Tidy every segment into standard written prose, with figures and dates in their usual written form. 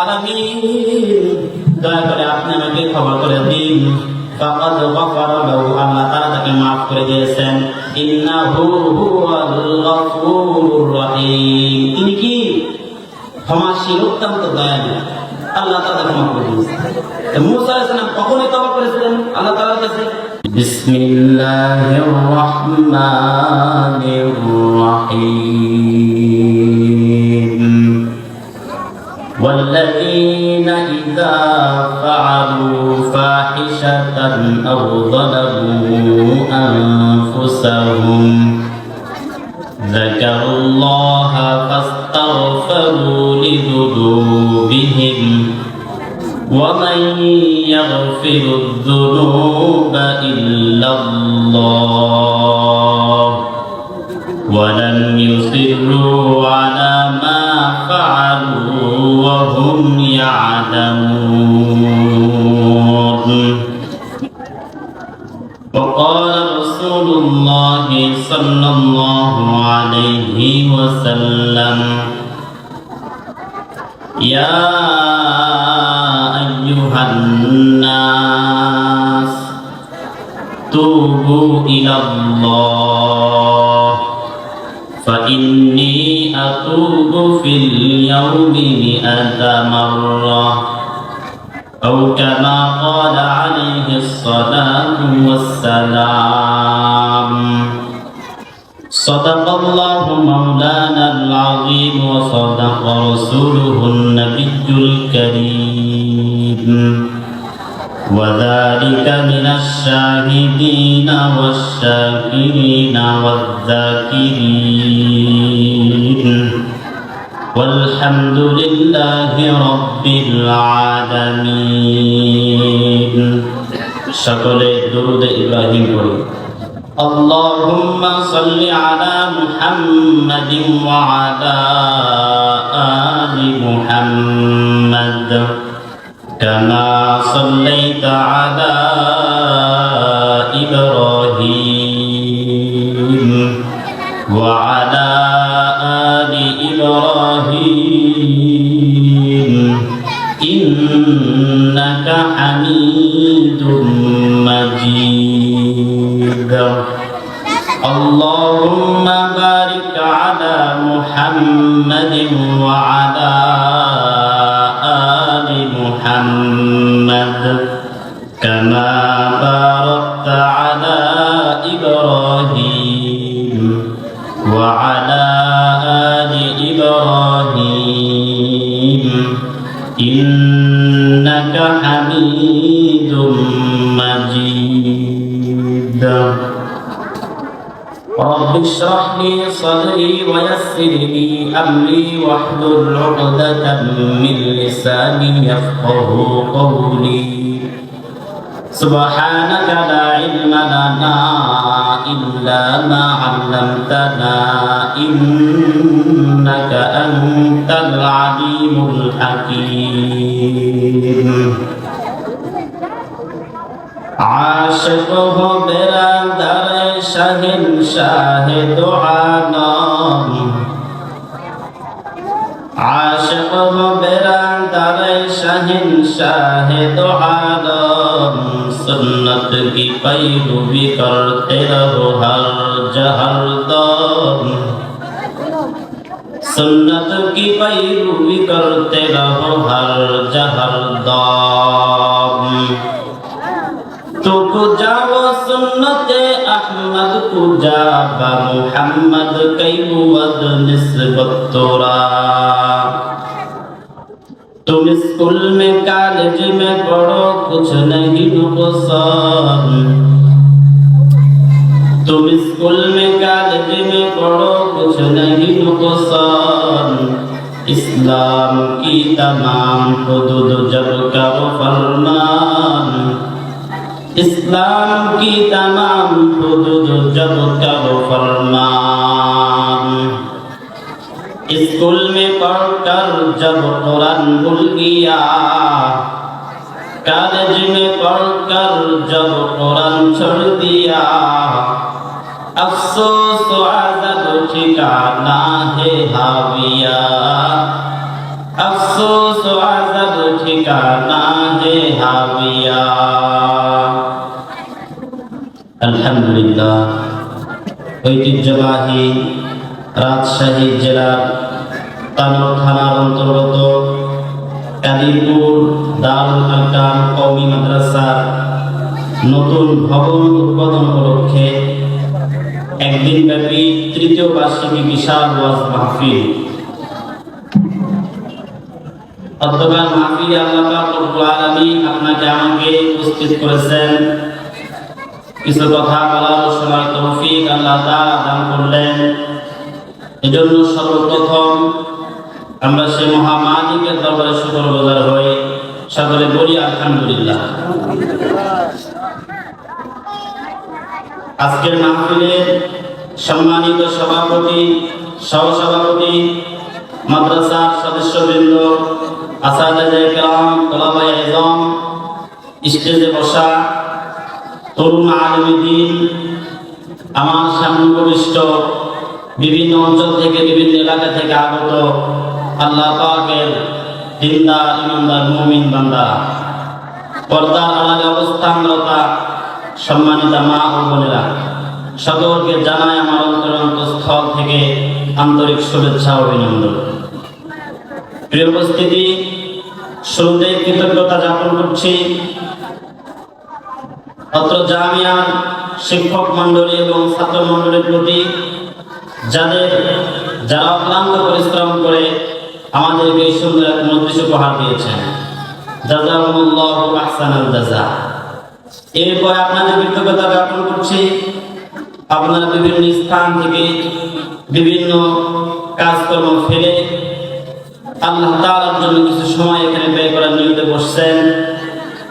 আলামিন দয়া করে আপনি আমাকে ক্ষমা করে দিন। ফাকাদ গফারা লাহু, আল্লাহ তাআলা তাকে maaf করে দিয়েছেন। ইন্নাহু হুয়াল গফুরুর রহিম, তিনি কি ক্ষমাশীল, অত্যন্ত দয়ালু। আল্লাহ তাআলা ক্ষমা করে দিয়েছেন। মুসা আলাইহিস সালাম কখনই তওবা করেছিলেন আল্লাহ তাআলার কাছে? বিসমিল্লাহির রহমানির রহিম। والذين إذا فعلوا فاحشة أو ظلموا أنفسهم ذكروا الله فاستغفروا لذنوبهم ومن يغفر الذنوب إلا الله ولم يصروا على ما فعلوا وهم يعلمون. وقال رسول الله صلى الله عليه وسلم يا أيها الناس توبوا إلى الله فإني أتوب في اليوم 100 مرة أو كما قال عليه الصلاة والسلام. صدق الله مولانا العظيم وصدق رسوله النبي الكريم وذلك من الشاهدين والشاكرين والذاكرين والحمد لله رب العالمين. সকলে দুরূদ ইব্রাহিম পড়ি। اللهم صل على محمد وعلى آل محمد كما صليت على إبراهيم وعلى آل إبراهيم إنك حميد مجيد. اللهم بارك على محمد وعلى آل محمد كما باركت على إبراهيم وعلى آل إبراهيم إنك حميد مجيد. رب اشرح لي صدري ويسر لي أمري واحلل عقدة من لساني يفقه قولي. سبحانك لا علم لنا إلا ما علمتنا إنك أنت العليم الحكيم. عاشق ہو برادر شہنشاہ دو عالم عاشق ہو برادر شہنشاہ دو عالم سنت کی پیروی کرتے رہو ہر جہر دم سنت کی پیروی کرتے رہو ہر جہر دم تو کو جاو سنت احمد کو جابا محمد کئی بود نسبت تورا تم اسکول میں کالج میں پڑھو کچھ نہیں نقصان تم اسکول میں کالج میں پڑھو کچھ نہیں نقصان اسلام کی تمام حدود جب کرو فرمان اسلام کی تمام حدود جب کرو فرمان اسکول میں پڑھ کر جب قرآن بھول گیا کالج میں پڑھ کر جب قرآن چھوڑ دیا افسوس و عذاب ٹھکانہ ہے حاویہ अफसोस अज़ब ठिकाना है हाविया। আলহামদুলিল্লাহ, ঐতিহ্যবাহী রাজশাহী জেলার তানোর থানার অন্তর্গত কাদিরপুর দারুল আরকাম কওমি মাদ্রাসার নতুন ভবন উদ্বোধন উপলক্ষে একদিন ব্যাপী তৃতীয় বার্ষিকী বিশাল ওয়াজ মাহফিল। অধ্যকার মাহফিলে আল্লাহ পাক রব্বুল আলামিন আপনাকে আমাকে উপস্থিত করেছেন। কিছু কথা বলার সময় তৌফিক আল্লাহ তাআলা দান করলেন। এজন্য সর্বপ্রথম আমরা সেই মহামালিকের দরবারে শুকরগুজার হই। সকলে বলি আলহামদুলিল্লাহ। আজকের মাহফিলের সম্মানিত সভাপতি, সহসভাপতি, মাদ্রাসার সদস্যবৃন্দ, আসাতিজা কিরাম, তোলাবায়ে ইলম, স্টেজে বসা তরুণ আলেমে দ্বীন, আমার সামনে উপবিষ্ট বিভিন্ন অঞ্চল থেকে বিভিন্ন এলাকা থেকে আগত আল্লাহ পাকের দিনদার ইমানদার মুমিন বান্দা, পর্দার আড়ালে অবস্থানরতা সম্মানিত মা ও বোনেরা, সকলকে জানাই আমার অন্তরস্থল থেকে আন্তরিক শুভেচ্ছা ও অভিনন্দন। প্রিয় উপস্থিতি, শুরুতে কৃতজ্ঞতা জ্ঞাপন করছি অত্র জামিয়ার শিক্ষক মন্ডলী এবং ছাত্র মন্ডলীর প্রতি, যারা অক্লান্ত পরিশ্রম করে আমাদেরকে এই সুন্দর এক মজলিস উপহার দিয়েছেন। জাযাকুমুল্লাহু আহসানাল জাযা। এরপর আপনাদের কৃতজ্ঞতা জ্ঞাপন করছি, আপনারা বিভিন্ন স্থান থেকে বিভিন্ন কাজকর্ম ফেলে আল্লাহ তাআলার জন্য কিছু সময় এখানে ব্যয় করার নিয়তে বসছেন।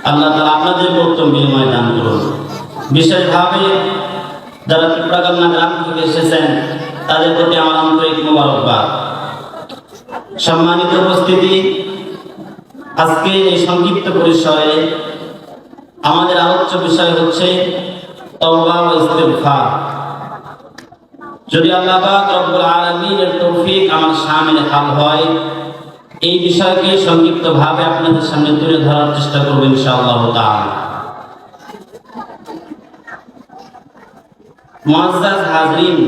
আল্লাহ তাআলা আপনাদের উত্তম বিনিময় দান করুন। বিশেষভাবে যারা পিপড়াগান্না গ্রাম থেকে এসেছেন তাদের প্রতি আমার আন্তরিক মোবারকবাদ। সম্মানিত উপস্থিতি, আজকে এই সংক্ষিপ্ত পরিসরে আমাদের আলোচ্য বিষয় হচ্ছে তওবা ও ইস্তিগফার। যদি আল্লাহ পাক রব্বুল আলামিনের তৌফিক আমার সামনে হাল হয়, এই বিষয়কে সংক্ষিপ্তভাবে আপনাদের সামনে তুলে ধরার চেষ্টা করব ইনশাআল্লাহ তাআলা। মুআজ্জাজ হাজরিন,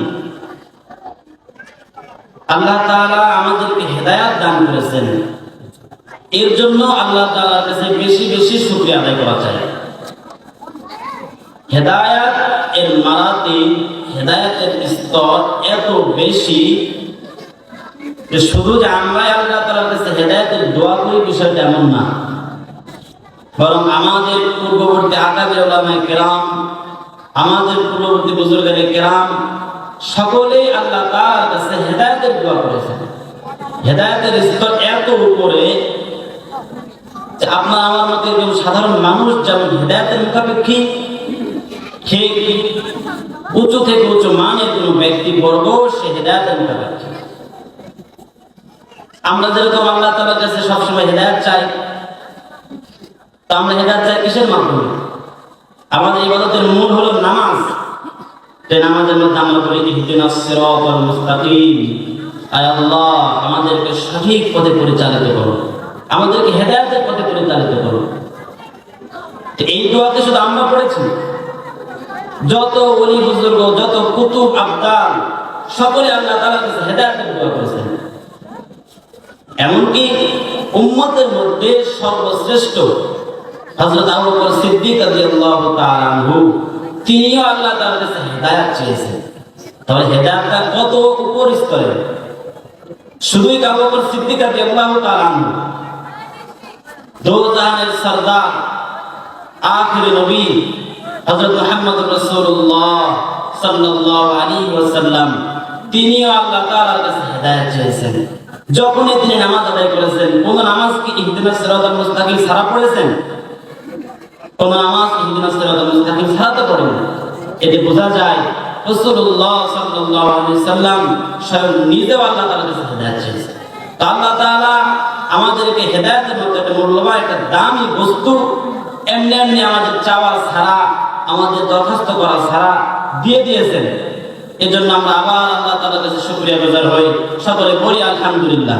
আল্লাহ তাআলা আমাদেরকে হেদায়েত দান করেছেন। এর জন্য আল্লাহ তাআলার কাছে বেশি বেশি শুকরিয়া আদায় করা চাই। হেদায়েত এর মারাতিব, হেদায়েতের স্তর এত বেশি যে শুধু যে আমরা আল্লাহ তাআলার কাছে হেদায়েতের দোয়া করি বিষয়টা এমন না, বরং আমাদের পূর্ববর্তী আকাবির উলামায়ে কেরাম, আমাদের পূর্ববর্তী বুজুর্গানে কেরাম সকলেই আল্লাহ তাআলার কাছে হেদায়েতের দোয়া করেছেন। হেদায়েতের স্তর এত উপরে যে আপনার আমার মতো একজন সাধারণ মানুষ যেমন হেদায়েতের মুখাপেক্ষী, ঠিক উঁচু থেকে উঁচু মানের কোন ব্যক্তিবর্গ সে হেদায়েতের মুখাপেক্ষী। আমরা যেরকম আল্লাহ তাআলার কাছে সবসময় হেদায়েত চাই, তো আমরা হেদায়েত চাই কিসের মাধ্যমে? আমাদের ইবাদতের মূল হলো নামাজ। যে নামাজের মধ্যে আমরা বলি ইহদিনাস সিরাতাল মুস্তাকিম, আয় আল্লাহ আমাদেরকে সঠিক পথে পরিচালিত করো, আমাদেরকে হেদায়েতের পথে পরিচালিত করো। এই দোয়াতে শুধু আমরা পড়েছি, যত ওলি বুজুর্গ, যত কুতুব আবদাল সকলে আল্লাহ তাআলার কাছে হেদায়েতের দোয়া করেছেন। এমনকি উম্মতের মধ্যে সর্বশ্রেষ্ঠ হযরত আবু বকর সিদ্দিক রাদিয়াল্লাহু তাআলা আনহু, তিনিও আল্লাহ তাআলার কাছে হেদায়েত চেয়েছেন। তবে হেদায়েতটা কত উপর স্তরে, শুধুই আবু বকর সিদ্দিক রাদিয়াল্লাহু তাআলা আনহু, দোজাহানের সরদার, আখিরি নবী হযরত মুহাম্মদুর রাসূলুল্লাহ সাল্লাল্লাহু আলাইহি ওয়াসাল্লাম, তিনিও আল্লাহ তাআলার কাছে হেদায়েত চেয়েছেন। যখনই তিনি নামাজ আদায় করেছেন, কোন নামাজ কি ইহদিনাস সিরাতাল মুস্তাকিম ছাড়া পড়েছেন? কোন নামাজ ইহদিনাস সিরাতাল মুস্তাকিম ছাড়া তো পড়েন। এতে বোঝা যায় রাসূলুল্লাহ সাল্লাল্লাহু আলাইহি ওয়াসাল্লাম স্বয়ং নিজেও আল্লাহ তাআলার কাছে হেদায়েত চেয়েছেন। তো আল্লাহ তাআলা আমাদেরকে হেদায়েতের মতো একটা মূল্যবান, একটা দামি বস্তু এমনি এমনি আমাদের চাওয়া ছাড়া, আমাদের দরখাস্ত করা ছাড়া দিয়ে দিয়েছেন। এজন্য আমরা আবার আল্লাহ তাআলার কাছে শুকরিয়া গুজার হই। সকলে বলি আলহামদুলিল্লাহ।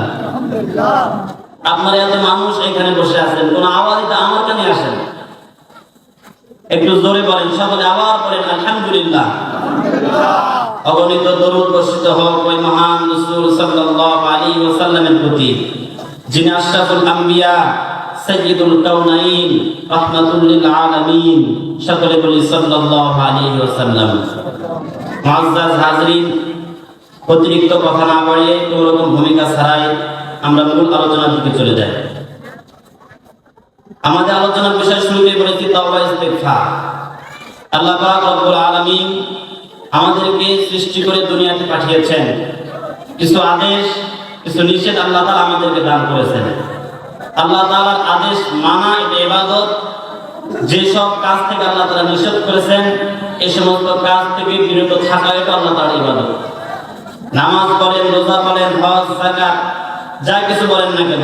আপনারা এত মানুষ এখানে বসে আছেন, কোন আওয়াজটা আমার কানে আসেন? একটু জোরে বলেন সকলে, আবার বলেন আলহামদুলিল্লাহ। অগণিত দরুদ বর্ষিত হোক ওই মহান রাসূল সাল্লাল্লাহু আলাইহি ওয়াসাল্লামের প্রতি, যিনি আশরাফুল আম্বিয়া, সাইয়্যিদুল কাউনাইন, রাহমাতুল লিল আলামিন। সকলে বলি সাল্লাল্লাহু আলাইহি ওয়াসাল্লাম। মুআজ্জাজ হাজরিন, অতিরিক্ত কথা না বাড়িয়ে কোনো রকম ভূমিকা ছাড়াই আমরা মূল আলোচনার দিকে চলে যাই। আমাদের আলোচনার বিষয় শুরুতে বলেছি তাওবা ইস্তিগফার। আল্লাহ পাক রব্বুল আলামিন আমাদেরকে সৃষ্টি করে দুনিয়াতে পাঠিয়েছেন, কিছু আদেশ কিছু নিষেধ আল্লাহ তাআলা আমাদেরকে দান করেছেন। আল্লাহ তাআলার আদেশ মানা এটা ইবাদত। যেসব কাজ থেকে আল্লাহ তাআলা নিষেধ করেছেন এই সমস্ত কাজ থেকে বিরত থাকা এটা আল্লাহ তাআলার ইবাদত। নামাজ পড়েন, রোজা করেন, হজ, যাকাত যা কিছু বলেন না কেন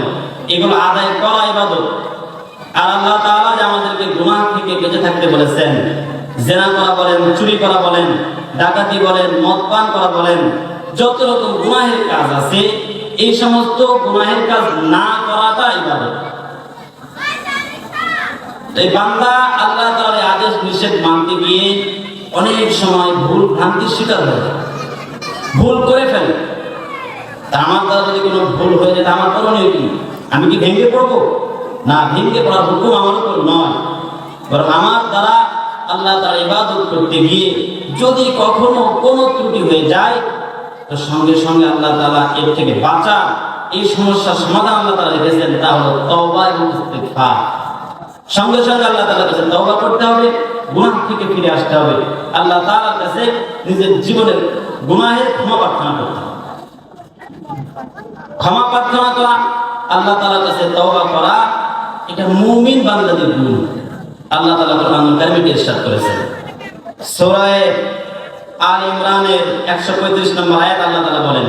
এগুলো আদায় করা ইবাদত। আর আল্লাহ তাআলা যে আমাদেরকে গুনাহ থেকে বেঁচে থাকতে বলেছেন, জিনা করা বলেন, চুরি করা বলেন, ডাকাতি বলেন, মদ পান করা বলেন, যত রকম গুনাহের কাজ আছে এই সমস্ত গুনাহের কাজ না করাটা ইবাদত। এই বান্দা আল্লাহ তাআলার আদেশ নিষেধ মানতে গিয়ে অনেক সময় ভুল ভ্রান্তির শিকার হয়, ভুল করে ফেলে। তা আমার দ্বারা যদি কোনো ভুল হয়ে যায় আমার করণীয় কি? আমি কি ভেঙে পড়বো? না, ভেঙে পড়ার হুকুম আমার উপর নয়, বরং আমার দ্বারা আল্লাহ তাআলার ইবাদত করতে গিয়ে যদি কখনো কোনো ত্রুটি হয়ে যায় তো সঙ্গে সঙ্গে আল্লাহ তাআলা এর থেকে বাঁচা, এই সমস্যার সমাধান আল্লাহ তাআলা রেখেছেন, তা হলো তওবা এবং ইস্তিগফার। সঙ্গে সঙ্গে আল্লাহ তাআলার কাছে তওবা করতে হবে, গুনাহ থেকে ফিরে আসতে হবে, আল্লাহ তাআলার কাছে নিজের জীবনের গুনাহের ক্ষমা প্রার্থনা করতে হবে। ক্ষমা প্রার্থনা করা, আল্লাহ তাআলার কাছে তওবা করা, এটা মুমিন বান্দাদের গুণ। আল্লাহ তাআলা কোরআনুল কারীমে ইরশাদ করেছেন, সূরা আলে ইমরানের 135 নম্বর আয়াত আল্লাহ তাআলা বলেন,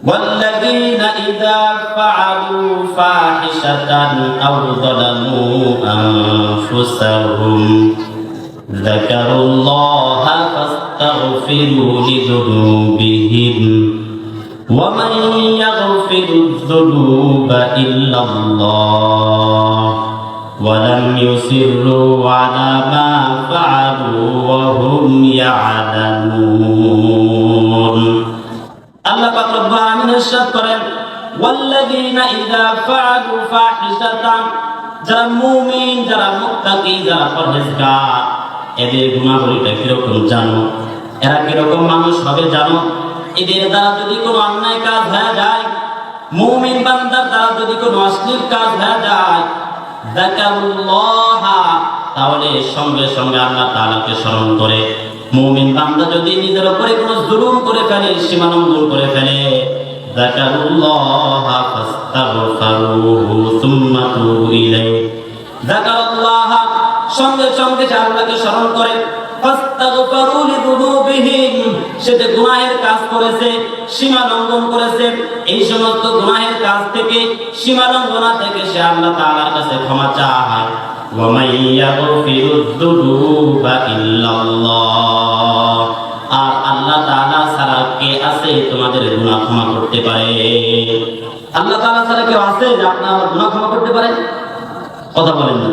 ওয়াল্লাযীনা ইযা ফাআলু ফাহিশাতান আও যালামু আনফুসাহুম যাকারুল্লাহা ফাস্তাগফিরু লিযুনুবিহিম ওয়া মান ইয়াগফিরুয যুনুবা ইল্লাল্লাহ ওয়া লাম ইউসিররু আলা মা ফাআলু ওয়া হুম ইয়ালামুন। আল্লাহ পাক রব্বুল আলামিন ইরশাদ করেন, ওয়াল্লাযীনা ইযা ফাআলু ফাহিশাতান, যারা মুমিন, যারা মুত্তাকি, যারা পরহেজগার, এদের গুনাহগুলিটা কিরকম জানো? এরা কিরকম মানুষ হবে জানো? এদের দ্বারা যদি কোনো অন্যায় কাজ হয়ে যায়, মুমিন বান্দার দ্বারা যদি কোনো অশ্লীল কাজ হয়ে যায়, যাকারুল্লাহ, তাহলে সঙ্গে সঙ্গে আল্লাহ তাআলাকে স্মরণ করে। মুমিন বান্দা যদি নিজের উপরে কোনো জুলুম করে ফেলে, সীমালঙ্ঘন করে ফেলে, যাকারুল্লাহ ফাস্তাগফিরুহু সুম্মা তুবু ইলাইহি, যাকারুল্লাহ সঙ্গে সঙ্গে আল্লাহকে স্মরণ করে, ফাস্তাগফিরু লিযুনুবিহিম, সে যে গুনাহের কাজ করেছে, সীমা লঙ্ঘন করেছে, এই সমস্ত গুনাহের কাজ থেকে, সীমা লঙ্ঘনা থেকে সে আল্লাহ তাআলার কাছে ক্ষমা চায়। ওয়া মান ইয়াগফিরুয যুনুবা ইল্লাল্লাহ, আর আল্লাহ তাআলা ছাড়া কে আছে তোমাদের গুনাহ ক্ষমা করতে পারে? আল্লাহ তাআলা ছাড়া কেউ আছে যে আপনার আমার গুনাহ ক্ষমা করতে পারে? কথা বলেন না।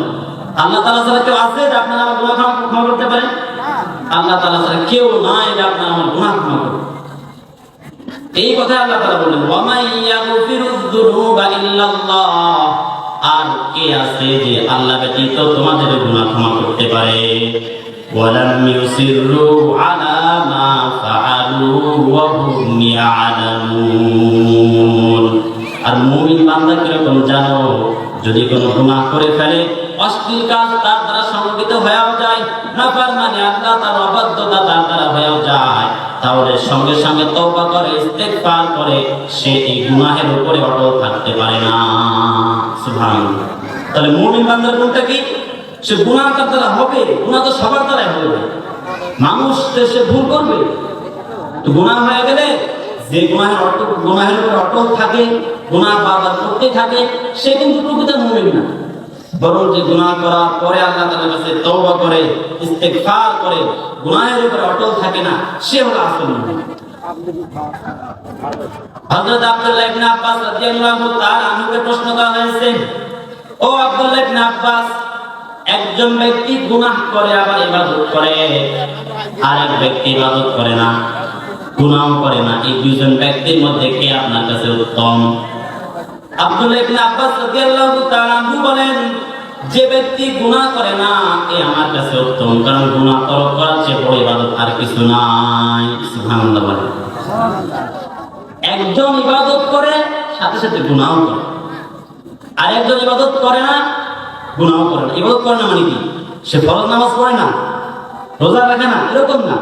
আল্লাহ তাআলা ছাড়া কেউ আছে যে আপনার আমার গুনাহ ক্ষমা করতে পারে? আল্লাহ তাআলা ছাড়া কেউ নাই যে আপনার আমার গুনাহ ক্ষমা করবে। এই কথা আল্লাহ তাআলা বলেন, ওয়া মান ইয়াগফিরুয যুনুবা ইল্লাল্লাহ, আর কে আছে যে আল্লাহ ব্যতীত তোমাদের গুনাহ ক্ষমা করতে পারে? ওয়া লাম ইউসিররু আলা মা ফাআলু ওয়া হুম ইয়ালামুন। আর মুমিন বান্দা কিরকম জানো? যদি কোনো গুনাহ করে ফেলে, অশ্লীল কাজ তার দ্বারা সংগঠিত হয়েও যায়, নাফরমানি আল্লাহ তার অবাধ্যতা তার দ্বারা হয়েও যায়, তাহলে সঙ্গে সঙ্গে তওবা করে, ইস্তিগফার করে, সে এই গুনাহের উপরে অটল থাকতে পারে না। সুবহানাল্লাহ। তাহলে মুমিন বান্দার গুণটা কি? সে গুনাহ তার দ্বারা হবে, গুনাহ তো সবার দ্বারাই হবে, মানুষ সে ভুল করবে, তো গুনাহ হয়ে গেলে যে গুনাহের উপরে অটল থাকে, গুনাহ বারবার করতে থাকে, সে কিন্তু প্রকৃত মুমিন না। বরং যে গুনাহ করার পরে আল্লাহ তাআলার কাছে তওবা করে, ইস্তিগফার করে, গুনাহের উপরে অটল থাকে না, সে হলো আসল মুমিন। হযরত আব্দুল্লাহ ইবনে আব্বাস রাদিয়াল্লাহু তাআলা আনহুকে প্রশ্ন করা হয়েছে, ও আব্দুল্লাহ ইবনে আব্বাস, একজন ব্যক্তি গুনাহ করে আবার ইবাদত করে, আর এক ব্যক্তি ইবাদত করে না, গুনাহ করে না, এই দুইজন ব্যক্তির মধ্যে কে আপনার কাছে উত্তম? আব্দুল্লাহ ইবনে আব্বাস রাদিয়াল্লাহু তাআলা আনহু বলেন, যে ব্যক্তি গুনাহ করে না এ আমার কাছে উত্তম, কারণ গুনাহ করার চেয়ে বড় ইবাদত আর কিছু নাই। সুবহানাল্লাহ বলেন। একজন ইবাদত করে সাথে সাথে গুনাহ করে, আর একজন ইবাদত করে না গুনাহ করে না। ইবাদত করে না মানে কি? সে ফরজ নামাজ পড়ে না, রোজা রাখে না, এরকম না,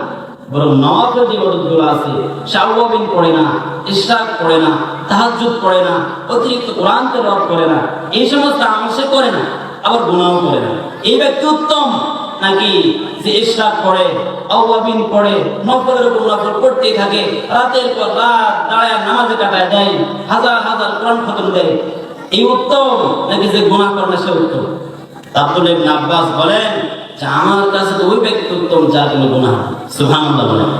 বরং নওয়াফিল যে ইবাদতগুলো আছে, শাওয়াবিন পড়ে না, ইশরাক পড়ে না, তাহাজ্জুদ পড়ে না, অতিরিক্ত কোরআন তেলাওয়াত করে না, এই সমস্ত আমল সে করে না, আবার গুনাহ করে না। এই ব্যক্তি উত্তম নাকি যে ইশরাক পড়ে, আওয়াবিন পড়ে, নফলের উপর নফল পড়তেই থাকে, রাতের পর রাত দাঁড়ায় নামাজে কাটায় দেয়, হাজার হাজার কোরআন খতম দেয়, এই উত্তম নাকি যে গুনাহ করে না সে উত্তম? আব্দুল্লাহ ইবনে আব্বাস বলেন যে আমার কাছে তো ওই ব্যক্তি উত্তম যার কোনো গুনাহ নেই। সুবহানাল্লাহ বলেন।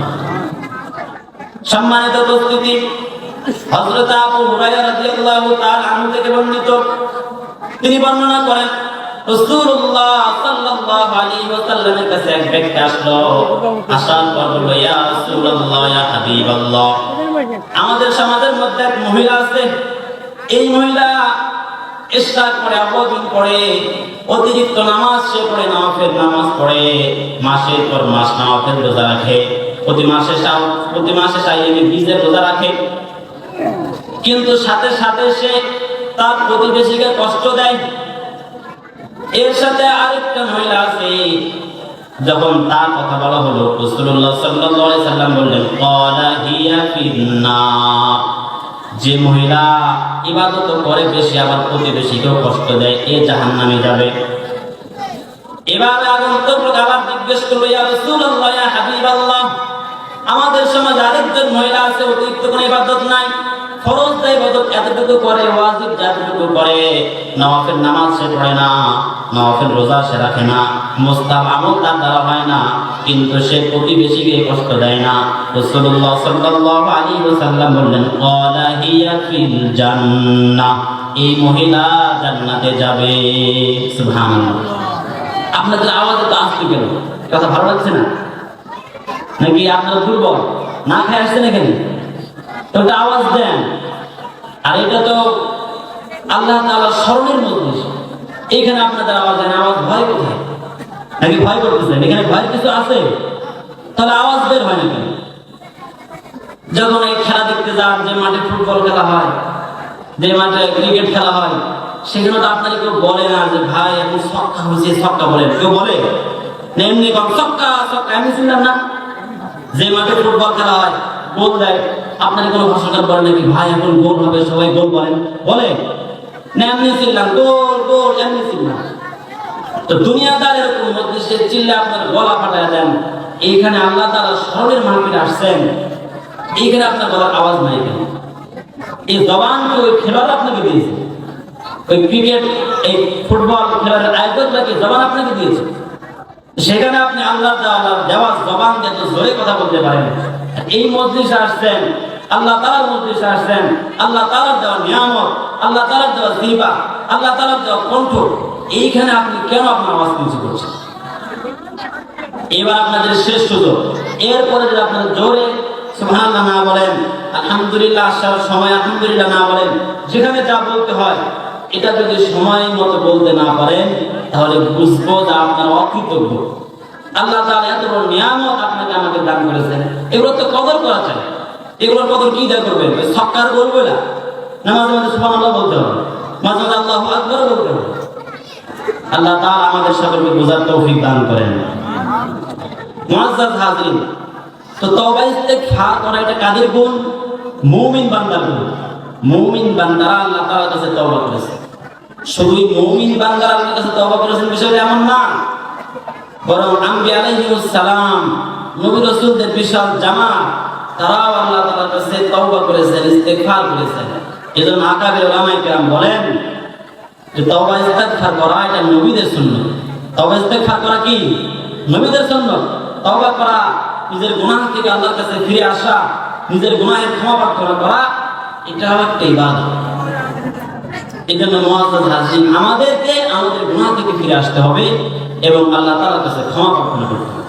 সম্মানিত উপস্থিতি, হযরত আবু হুরায়রা রাদিয়াল্লাহু তাআলা আনহু থেকে বর্ণিত, তিনি বর্ণনা করেন রাসূলুল্লাহ সাল্লাল্লাহু আলাইহি ওয়াসাল্লামের কাছে এক ব্যক্তি আসলো, আসার পর বলল, ইয়া রাসূলুল্লাহ, ইয়া হাবিবাল্লাহ, আমাদের সমাজের মধ্যে এক মহিলা আছে, এই মহিলা ইশরাক পড়ে, আওয়াবিন পড়ে, অতিরিক্ত নামাজ সে পড়ে, নওয়াফিল নামাজ পড়ে, মাসের পর মাস নওয়াফিল রোজা রাখে, প্রতি মাসে সাইয়েমে বীজের রোজা রাখে, কিন্তু সাথে সাথে সে তার প্রতিবেশীকে কষ্ট দেয়। এর সাথে আরেকটা মহিলা আছে, যখন তার কথা বলা হলো, রাসূলুল্লাহ সাল্লাল্লাহু আলাইহি সাল্লাম বললেন, ক্বালা হিয়া ফিন্নার, যে মহিলা ইবাদত করে বেশি আবার প্রতিবেশীকেও কষ্ট দেয়, এ জাহান্নামে যাবে। এবার আগন্তুক লোক আবার জিজ্ঞেস করলো, ইয়া রাসূলুল্লাহ, ইয়া হাবিবাল্লাহ, আমাদের সমাজে আরেকজন মহিলা আছে, অতিরিক্ত কোনো ইবাদত নাই, ফরজ ইবাদত এতটুকু করে, ওয়াজিব যতটুকু করে, নওয়াফিল নামাজ সে পড়ে না, নওয়াফিল রোজা সে রাখে না, মুস্তাহাব আমল তার দ্বারা হয় না, কিন্তু সে প্রতিবেশীকে কষ্ট দেয় না। রাসূলুল্লাহ সাল্লাল্লাহু আলাইহি ওয়াসাল্লাম বললেন, ক্বালা হিয়া ফিল জান্নাহ, এই মহিলা জান্নাতে যাবে। সুবহানাল্লাহ। আপনাদের আওয়াজ তো আসছে কেন? কথা ভালো লাগছে না নাকি আপনারা দুর্বল না খেয়ে আসছেন এখানে? তো আওয়াজ দেন। আর এটা তো আল্লাহ তাআলার স্মরণের মজলিস, এইখানে আপনাদের আওয়াজ দেন। আওয়াজ ভয় কোথায়? নাকি ভয় করতেছেন? এখানে ভয় কিছু আছে? তাহলে আওয়াজ বের হয় না কেন? যখন এই খেলা দেখতে যান, যে মাঠে ফুটবল খেলা হয়, যে মাঠে ক্রিকেট খেলা হয়, সেখানে তো আপনারা কেউ বলে না যে ভাই এখন ছক্কা হয়েছে, ছক্কা বলেন, কেউ বলে না? এমনি ছক্কা ছক্কা আমি শুনলাম না। যে মাঠে ফুটবল খেলা হয়, গোল দেয়, আপনারা কোনো ভাষাকার বলেন নাকি ভাই এখন গোল হবে, সবাই গোল বলেন, বলে না? এমনি চিল্লাম গোল গোল, এমনি চিল্লাম। তো দুনিয়াদার এরকম মধ্যে সে চিল্লে আপনার গলা ফাটায় দেন। এইখানে আল্লাহ তাআলা স্মরণের মাহফিলে আসছেন, এইখানে আপনার গলার আওয়াজ নাই কেন? এই জবানকে ওই খেলোয়াড় আপনাকে দিয়েছে, ওই ক্রিকেট এই ফুটবল খেলার আয়োজক লাগে জবান আপনাকে দিয়েছে, সেখানে আপনি আল্লাহ তাআলার দেওয়া জবান দিয়ে তো জোরে কথা বলতে পারেন। এই মজলিসে আসছেন, আল্লাহ তাআলার মজলিসে আসছেন, আল্লাহ তাআলার দেওয়া নিয়ামত, আল্লাহ তাআলার দেওয়া জিহ্বা, আল্লাহ তাআলার দেওয়া কণ্ঠ, এইখানে আপনি কেন আপনার আওয়াজ নিচু করছেন? এবার আপনাদের শেষ সুযোগ। এরপরে যদি আপনাদের জোরে সুবহানাল্লাহ না বলেন, আলহামদুলিল্লাহ আসার সময় আলহামদুলিল্লাহ না বলেন, যেখানে যা বলতে হয় এটা যদি সময় মতো বলতে না পারেন, তাহলে বুঝবো যে আপনার অকৃতজ্ঞ। আল্লাহ তাআলা এত বড় নিয়ামত আপনাকে আমাকে দান করেছেন, এগুলো তো কদর করা চাই। এগুলোর কদর কি দিয়ে করবেন? ওই ছক্কার বলবো না, মাঝে মাঝে সুবহানাল্লাহ বলতে হবে, মাঝে মাঝে আল্লাহু আকবার বলতে হবে। আল্লাহ তাআলা আমাদের সকলকে বোঝার তৌফিক দান করেন। মুআজ্জাজ হাজিরিন, তো তওবা ইস্তেগফার করা এটা কাদের গুণ? মুমিন বান্দার গুণ। মুমিন বান্দারা আল্লাহ তাআলার কাছে তওবা করেছে। শুধুই মুমিন বান্দারা আল্লাহর কাছে তওবা করেছেন বিষয়টা এমন না, বরং আম্বিয়া আলাইহিস সালাম, নবী রাসূলদের বিশাল জামাত, তারাও আল্লাহ তাআলার কাছে তওবা করেছেন, ইস্তেগফার করেছেন। এজন্য আকাবির উলামায়ে কেরাম বলেন যে তওবা ইস্তেগফার করা এটা নবীদের সুন্নাত। তওবা ইস্তেগফার করা কি? নবীদের সুন্নাত। তওবা করা, নিজের গুনাহ থেকে আল্লাহর কাছে ফিরে আসা, নিজের গুনাহের ক্ষমা প্রার্থনা করা এটা একটা ইবাদত। এই জন্য মুআজ্জাজ হাজির আমাদেরকে আমাদের গুনাহ থেকে ফিরে আসতে হবে এবং আল্লাহ তাআলার কাছে ক্ষমা প্রার্থনা করতে হবে।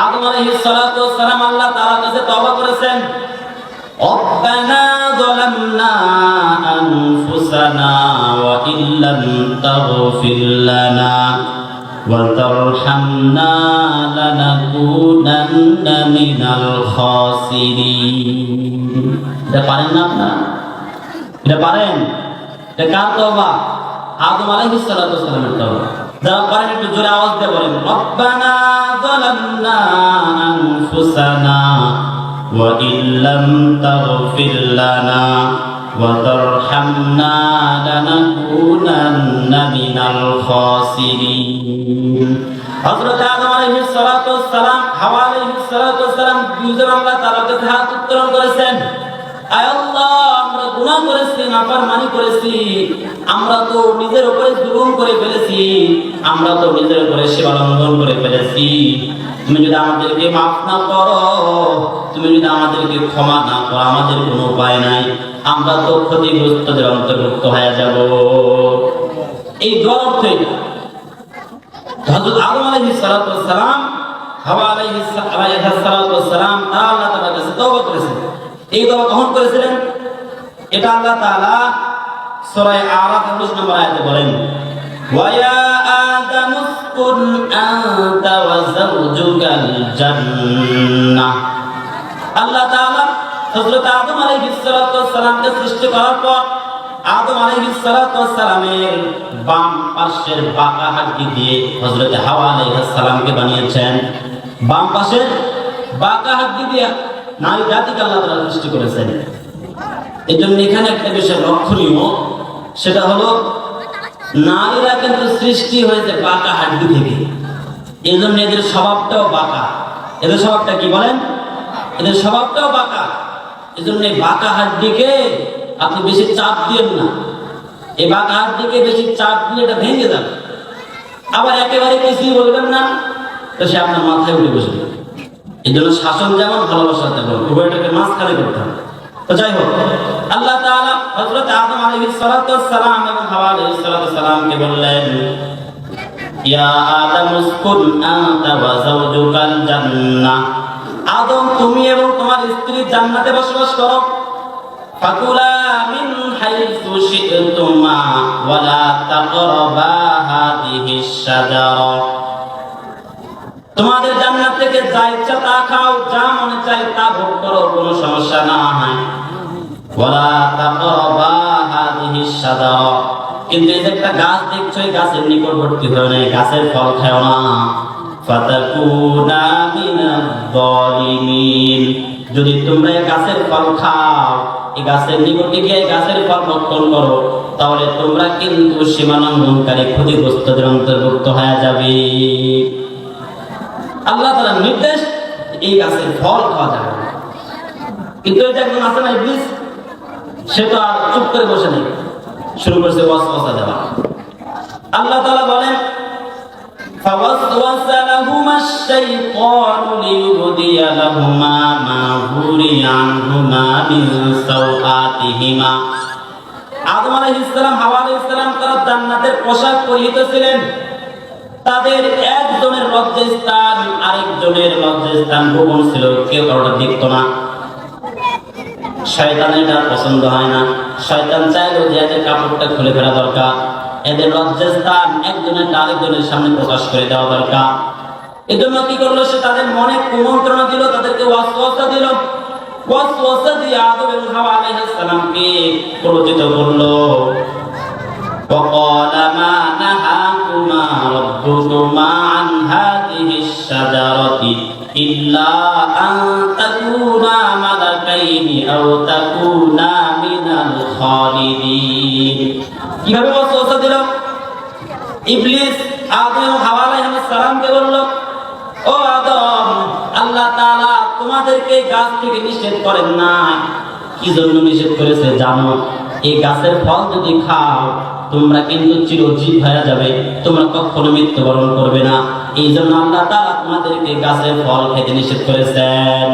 আদম আলাইহিস সালাতু ওয়াস সালাম আল্লাহ তাআলার কাছে তওবা করেছেন, রব্বানা যালামনা আনফুসানা ওয়া ইল্লাম তাগফির লানা ওয়া তারহামনা লানাকুনান্না মিনাল খাসিরিন। এটা পারেন না আপনারা? এটা পারেন? এটা কার তওবা? আদম আলাইহিস সালাতু ওয়াস সালামের তওবা। যারা পারেন একটু জোরে আওয়াজ দিয়ে বলেন, রব্বানা যালামনা আনফুসানা ওয়া ইল্লাম তাগফির লানা ওয়া তারহামনা লানাকুনান্না মিনাল খাসিরিন। হযরত আদম আলাইহিস সালাতু ওয়াস সালাম, হাওয়া আলাইহিস সালাতু ওয়াস সালাম দুইজন আল্লাহ তাআলার কাছে হাত উত্তোলন করেছেন, আয় আল্লাহ, আমরা গুনাহ করেছি, নাফরমানি করেছি, আমরা তো নিজের উপরে জুলুম করে ফেলেছি, আমরা তো নিজের উপরে সীমা লঙ্ঘন করে ফেলেছি। তুমি যদি আমাদেরকে মাফ না করো, তুমি যদি আমাদেরকে ক্ষমা না করো, আমাদের কোনো উপায় নাই, আমরা তো ক্ষতিগ্রস্তদের অন্তর্ভুক্ত হয়ে যাব। এই দোয়ার অর্থ এটা। হযরত আদম আলাইহিস সালাতু ওয়াস সালাম, হাওয়া আলাইহিস সালাতু ওয়াস সালাম আল্লাহ তাআলার কাছে তওবা করেছেন। এই দোয়া কখন করেছিলেন? এটা আল্লাহ তাআলা সূরা আরাফ 19 নম্বর আয়াতে বলেন, ওয়া ইয়া আদাম উসকুন আনতা ওয়া যাওজুকাল জান্নাহ। আল্লাহ তাআলা হযরত আদম আলাইহিস সালাতু ওয়াস সালামকে সৃষ্টি করার পর আদম আলাইহিস সালাতু ওয়াস সালামের বাম পাশের বাঁকা হাড্ডি দিয়ে হযরত হাওয়া আলাইহিস সালামকে বানিয়েছেন। বাম পাশের বাঁকা হাড্ডি দিয়ে নারী জাতিকে আল্লাহ তাআলা সৃষ্টি করেছেন। এজন্য এখানে একটা বিষয় লক্ষণীয়, সেটা হলো নারীরা কিন্তু সৃষ্টি হয়েছে বাঁকা হাড্ডি থেকে। এজন্য এদের স্বভাবটাও বাঁকা। এদের স্বভাবটা কি বলেন? এদের স্বভাবটাও বাঁকা। এজন্য এই বাঁকা হাড্ডিকে আপনি বেশি চাপ দিয়েন না। এই বাঁকা হাড্ডিকে বেশি চাপ দিলে এটা ভেঙে যাবে। আবার একেবারে কিছুই বলবেন না, তো সে আপনার মাথায় উঠে বসবে। এই জন্য শাসন যেমন, ভালোবাসা তেমন, উভয়টাকে মাঝখানে করতে হবে। তো যাই হোক, আল্লাহ তাআলা হযরত আদম আলাইহিস সালাতু ওয়াস সালাম এবং হাওয়া আলাইহিস সালাতু ওয়াস সালামকে বললেন, ইয়া আদম উসকুন আনতা ওয়া যাওজুকাল জান্নাহ। আদম, তুমি এবং তোমার স্ত্রী জান্নাতে বসবাস করো। ফাকুলা মিন হাইসু শি'তুমা ওয়া লা তাকরাবা হাযিহিশ শাজারা। তোমাদের জান্নাত থেকে যা ইচ্ছা তা খাও, যা মনে চায় তা ভোগ করো, কোনো সমস্যা না হয়। ওয়ালা তাকরাবা হাযিহিশ শাজারা। কিন্তু এই যে একটা গাছ দেখছো, এই গাছের নিকটবর্তী হও না, গাছের ফল খাও না। ফাতাকুনা মিনাজ যালিমিন। যদি তোমরা এই গাছের ফল খাও, এই গাছের নিকটে গিয়ে গাছের ফল ভক্ষণ করো, তাহলে তোমরা কিন্তু সীমালঙ্ঘনকারী, ক্ষতিগ্রস্তদের অন্তর্ভুক্ত হয়ে যাবে। আল্লাহ তাআলার নির্দেশ, এই গাছের ফল খাওয়া যাবে না। কিন্তু এটা একজন আছে না, ইবলিস, সে তো আর চুপ করে বসে নেই, শুরু করেছে ওয়াসওয়াসা দেওয়া। আল্লাহ তাআলা বলেন, فوسوس لهما الشيطان ليبدي لهما ما وري عنهما من سوآتهما। আদম আলাইহিস সালাম, হাওয়া আলাইহিস সালাম তারা জান্নাতের পোশাক পরিহিত ছিলেন। তাদের একজনের লজ্জাস্থান আরেকজনের লজ্জাস্থান গোপন ছিল, কেউ কারোটা দেখতো না। শয়তানের এটা পছন্দ হয় না। শয়তান চাইলো যে এদের কাপড়টা খুলে ফেলা দরকার, এদের লজ্জাস্থান একজনের আরেকজনের সামনে প্রকাশ করে দেওয়া দরকার। এজন্য কি করলো, সে তাদের মনে কুমন্ত্রণা দিল, তাদেরকে ওয়াসওয়াসা দিল। ওয়াসওয়াসা দিয়ে আদম এবং হাওয়া আলাইহিস সালামকে প্ররোচিত করলো। وقال ما نهاكما ربكما عن هذه الشجرة إلا أن تكونا ملكين أو تكونا من الخالدين। কিভাবে ওয়াসওয়াসা দিল? ইবলিস আদম এবং হাওয়া আলাইহিস সালামকে বলল, ও আদম, আল্লাহ তাআলা তোমাদেরকে গাছ থেকে নিষেধ করেন না। কি জন্য নিষেধ করেছে জানো? এই গাছের ফল যদি খাও তোমরা কিন্তু চিরজীব হয়ে যাবে, তোমরা কখনো মৃত্যুবরণ করবে না। এই জন্য আল্লাহ তাআলা তোমাদেরকে গাছের ফল খেতে নিষেধ করেছেন।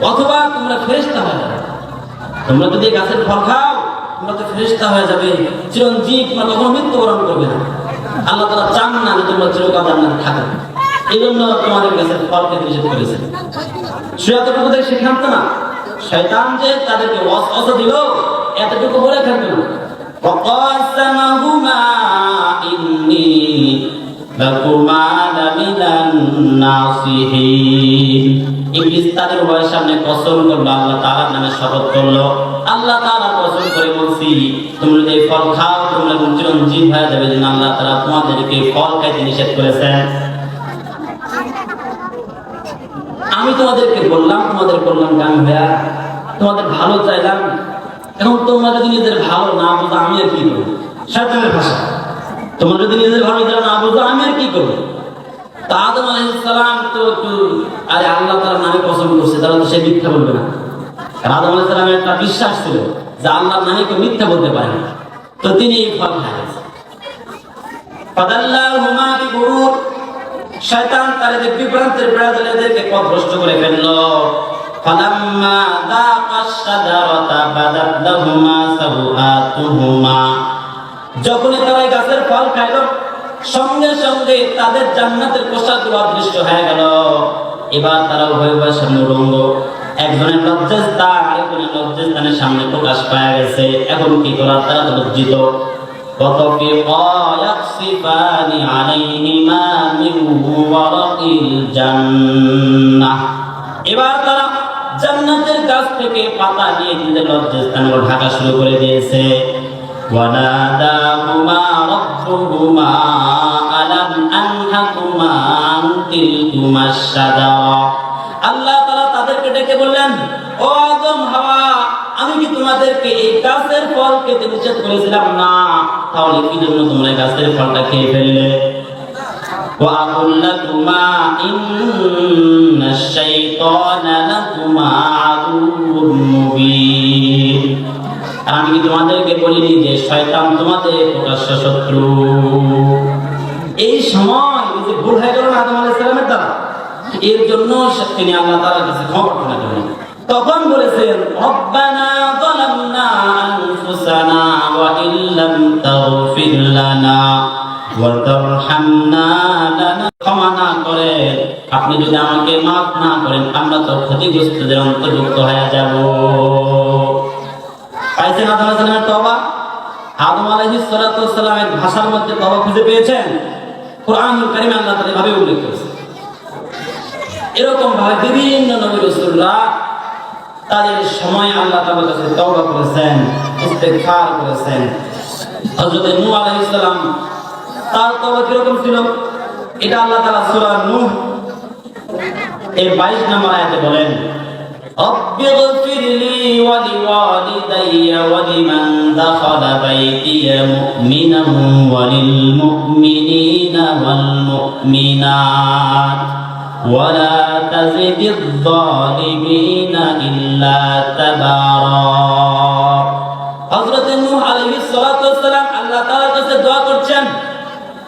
অথবা তোমরা ফেরেশতা হয়ে যাবে। তোমরা যদি গাছের ফল খাও তোমরা তো ফেরেশতা হয়ে যাবে, চিরঞ্জীব, তোমরা কখনো মৃত্যুবরণ করবে না। আল্লাহ তাআলা চান না যে তোমরা চিরকাল জান্নাতে থাকো, এই জন্য তোমাদের গাছের ফল খেতে নিষেধ করেছেন। এতটুকু থেকে সিদ্ধান্ত না, শয়তান যে তাদেরকে ওয়াসওয়াসা দিল এতটুকু বলে থাকবে না। وقاسمهما إني لكما لمن الناصحين। ইবলিস তাদের উভয়ের সামনে কসম করলো, আল্লাহ তাআলার নামে শপথ করলো, আল্লাহ তাআলা কসম করে বলছি তোমরা যদি এই ফল খাও তোমরা চিরঞ্জীব হয়ে যাবে। যেন আল্লাহ তাআলা তোমাদেরকে ফল খাইতে নিষেধ করেছেন। আমি তোমাদেরকে বললাম তোমাদের কল্যাণকামী হইয়া তোমাদের ভালো চাইলাম, এখন তোমরা যদি নিজের ভালো না বুঝো আমি আর কি করবো? শয়তানের ভাষা, তোমরা যদি নিজের ভালো না বুঝো আমি আর কি করবো? তা আদম আলাইহিস সালাম তো একটু আরে আল্লাহ তাআলার নামে কসম করছে, তাহলে তো সে মিথ্যা বলবে না। কারণ আদম আলাইহিস সালামের একটা বিশ্বাস ছিল যে আল্লাহর নামে কেউ মিথ্যা বলতে পারে না, তো তিনি এই ফল খাইছেন। ফাদাল্লাহুমা বিগুরুর, শয়তান তাদের বিভ্রান্তের প্রাচীরদেরকে পথভ্রষ্ট করে ফেললো। ফালাম্মা যাকাশ শাজারাতা বাদাত লাহুমা সাওআতুহুমা, যখনই তারা গাছের ফল খাইলো সঙ্গে সঙ্গে তাদের জান্নাতের পোশাকগুলো অদৃশ্য হয়ে গেল। এবার তারা উভয় উভয়ের সামনে উলঙ্গ, একজনের লজ্জাস্থান আরেকজনের লজ্জাস্থানের সামনে প্রকাশ পাওয়া গেছে। এখন কি করার, তারা তো লজ্জিত। وطفقا يخصفان عليهما من ورق الجنة, এবার তারা জান্নাতের গাছ থেকে পাতা নিয়ে নিজেদের লজ্জাস্থানগুলো ঢাকা শুরু করে দিয়েছে। ওয়ানাদাহুমা রাব্বুহুমা আলাম আনহাকুমা আন তিলকুমাশ শাজারা, আল্লাহ তাআলা তাদেরকে ডেকে বললেন, ও আদম হাওয়া, আমি কি তোমাদেরকে এই গাছের ফল খেতে নিষেধ করেছিলাম না? তাহলে কি জন্য তোমরা গাছের ফলটা খেয়ে ফেললে? ওয়া আকুল লাকুমা ইন্নাশ শাইতানা লাকুমা আদুউম মুবিন, আমি কি তোমাদেরকে বলিনি যে শয়তান তোমাদের প্রকাশ্য শত্রু? এই সময় যে ভুল হয়ে গেল না আদম আলাইহিস সালামের দ্বারা, এর জন্য তিনি আল্লাহ তাআলার কাছে ক্ষমা প্রার্থনা করলেন। তখন বলেছেন, রব্বানা যালামনা আনফুসানা ওয়া ইল্লাম তাগফির লানা ওয়া তারহামনা লানা, ক্ষমা না করে আপনি যদি আমাকে মাফ না করেন আমরা তো ক্ষতিগ্রস্তদের অন্তর্ভুক্ত হয়ে যাব। পাইছেন আদম আলাইহিস সালামের তওবা? আদম আলাইহিস সালামের ভাষার মধ্যে তওবা খুঁজে পেয়েছেন? কুরআনুল কারীমে আল্লাহ তাআলা এভাবে উল্লেখ করেছেন। এরকম ভাবে বিভিন্ন নবী রাসূলরা তাদের সময় আল্লাহ তাআলার কাছে তওবা করেছেন, ইস্তেগফার করেছেন। হযরত নূহ আলাইহিস সালাম তার তওবা কিরকম ছিল এটা আল্লাহ তাআলা সূরা নূহ এর 22 নম্বর আয়াতে বলেন, রব্বিগফিরলি ওয়া লিওয়ালিদাইয়া ওয়া লিমান দাখালা বাইতিয়া মুমিনান ওয়া লিল মুমিনিনা ওয়াল মুমিনাত ওয়ালা তাজিদিয যালিমিনা ইল্লা তাবারা। হযরত নূহ আলাইহিস সালাতু ওয়াস সালাম আল্লাহ তাআলার কাছে দোয়া করছেন,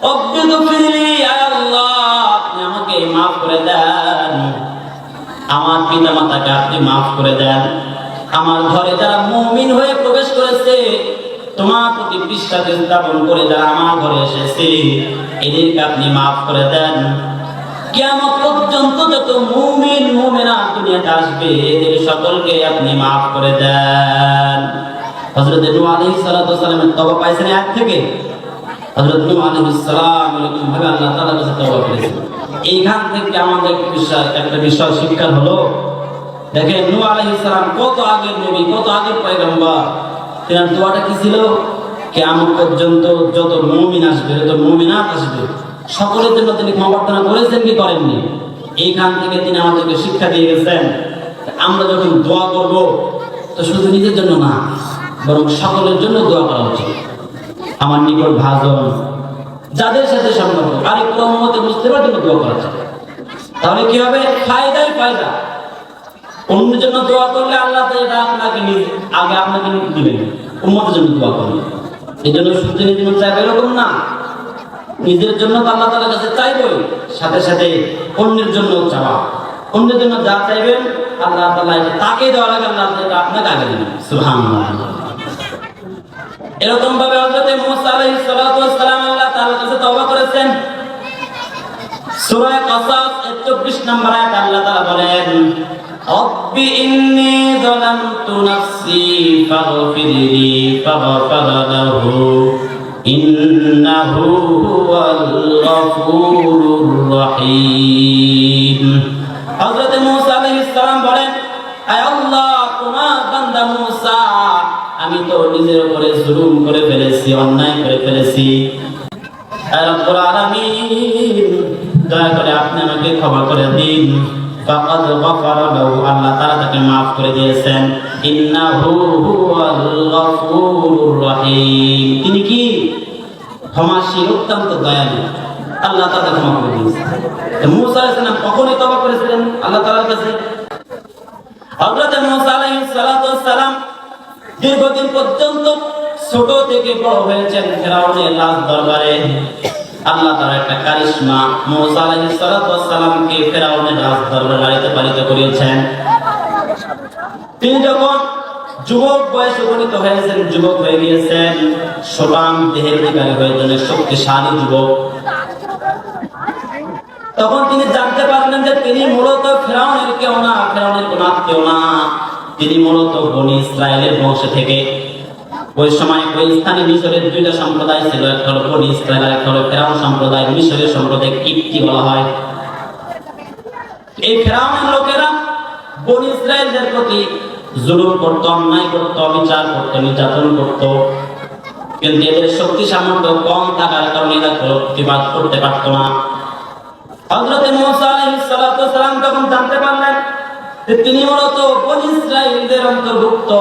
রব্বিগফিরলি, আয় আল্লাহ আপনি আমাকে maaf করে দেন, আমার পিতামাতাকে আপনি maaf করে দেন, আমার ঘরে যারা মুমিন হয়ে প্রবেশ করেছে তোমার প্রতি বিশ্বাস স্থাপন করে যারা আমার ঘরে এসেছে এদেরকে আপনি maaf করে দেন। কিয়ামত পর্যন্ত যত মুমিন মুমিনাত দুনিয়াতে আসবে এদের সকলকে আপনি maaf করে দেন। হযরত নূহ আলাইহিস সালাতু ওয়াস সালামের তওবা পাইছেন আয়াত থেকে। হযরত নূহ আলাইহিস সালাম এরকম ভাবে আল্লাহ তাআলার কাছে তওবা করেছেন। এইখান থেকে আমাদের একটা বিষয় শিক্ষা হলো, দেখেন নূহ আলাইহিস সালাম কত আগের নবী, কত আগের পয়গম্বর, তার দোয়াটা কি ছিল? কিয়ামত পর্যন্ত যত মুমিন আসবে, যত মুমিনাত আসবে সকলের জন্য তিনি ক্ষমা প্রার্থনা করেছেন কি করেননি? এইখান থেকে তিনি আমাদেরকে শিক্ষা দিয়ে গেছেন আমরা যখন দোয়া করব তো শুধু নিজের জন্য না বরং সকলের জন্য দোয়া করা উচিত। আমার নিকট ভাজন যাদের সাথে সম্পর্ক আরেক উম্মতে মুসলিমের জন্য দোয়া করা যায়, তাহলে কি হবে? ফায়দাই ফায়দা। অন্যের জন্য দোয়া করলে আল্লাহ তাআলা আপনাকে আগে আপনাকে দিবেন, উম্মতের জন্য দোয়া করলে এই জন্য শুধু নিজের জন্য চাইবে এরকম না, নিজের জন্য আল্লাহ তাআলার কাছে চাইবই, সাথে সাথে অন্যের জন্য চাওয়া। অন্যের জন্য যা চাইবেন আল্লাহ তাআলা তাকে দেওয়া লাগে, আল্লাহ তাআলা আপনাকে আগে দিবেন। সুবহানাল্লাহ। এরকম ভাবে হযরত মূসা আলাইহিস সালাতু ওয়াস সালাম আল্লাহ তাআলার কাছে তওবা করেছেন। সূরা কাসাস 24 নম্বর আয়াত আল্লাহ তাআলা বলেন, রব্বি ইন্নী যালামতু নাফসি ফাগফিরলি ফাগফারা লাহু ইন্নাহু হুয়াল গফুরুর রহিম। হযরত মূসা আলাইহিস সালাম বলেন, আয় আল্লাহ, তোমার বান্দা মূসা আমি তো নিজের উপরে জুলুম করে ফেলেছি, অন্যায় করে ফেলেছি। আয় রব্বুল আলামিন, দয়া করে আপনি আমাকে ক্ষমা করে দিন। ফাকাদ গফারা লাহু, আল্লাহ তাআলা তাকে maaf করে দিয়েছেন। ইন্নাহু হুয়াল গফুরুর রহিম, তিনি কি ক্ষমাশীল, অত্যন্ত দয়ালু। আল্লাহ তাআলা ক্ষমা করে দিয়েছেন। মূসা আলাইহিস সালাম কখনই তওবা করেছিলেন আল্লাহ তাআলার কাছে? হযরত মূসা আলাইহিস সালাতু ওয়াস সালাম দীর্ঘদিন পর্যন্ত ছোট থেকে বড় হয়েছেন ফেরাউনের রাজ দরবারে। আল্লাহ তাআলার একটা কারিশমা, মূসা আলাইহিস সালাতু ওয়াস সালামকে ফেরাউনের রাজ দরবারে পালিত করেছেন। তিনি যখন যুবক বয়সে উপনীত হয়েছেন, যুবক হয়ে গিয়েছেন, সোপান দেহের অধিকারী হয়েছেন, শক্তিশালী যুবক, তখন তিনি জানতে পারলেন যে তিনি মূলত ফেরাউনের কেউ না, ফেরাউনের কোন আত্মীয় না, তিনি মূলত বনি ইসরায়েলের বংশ থেকে। ওই সময় ওই স্থানে মিশরের দুইটা সম্প্রদায় ছিল, একটা হলো বনি ইসরায়েল আর একটা হলো ফেরাউন সম্প্রদায়। মিশরের সম্প্রদায় কিপ্তি বলা হয়। এই ফেরাউনের লোকেরা বনি ইসরায়েলদের প্রতি জুলুম করত, অন্যায় করত, বিচার করত, নির্যাতন করত, কিন্তু এদের শক্তি সামর্থ্য কম থাকার কারণে এরা প্রতিবাদ করতে পারত না। হযরত মূসা আলাইহিস সালাতু ওয়াস সালাম যখন জানতে পারলেন যে তিনি মূলত বনি ইসরায়েলদের অন্তর্ভুক্ত,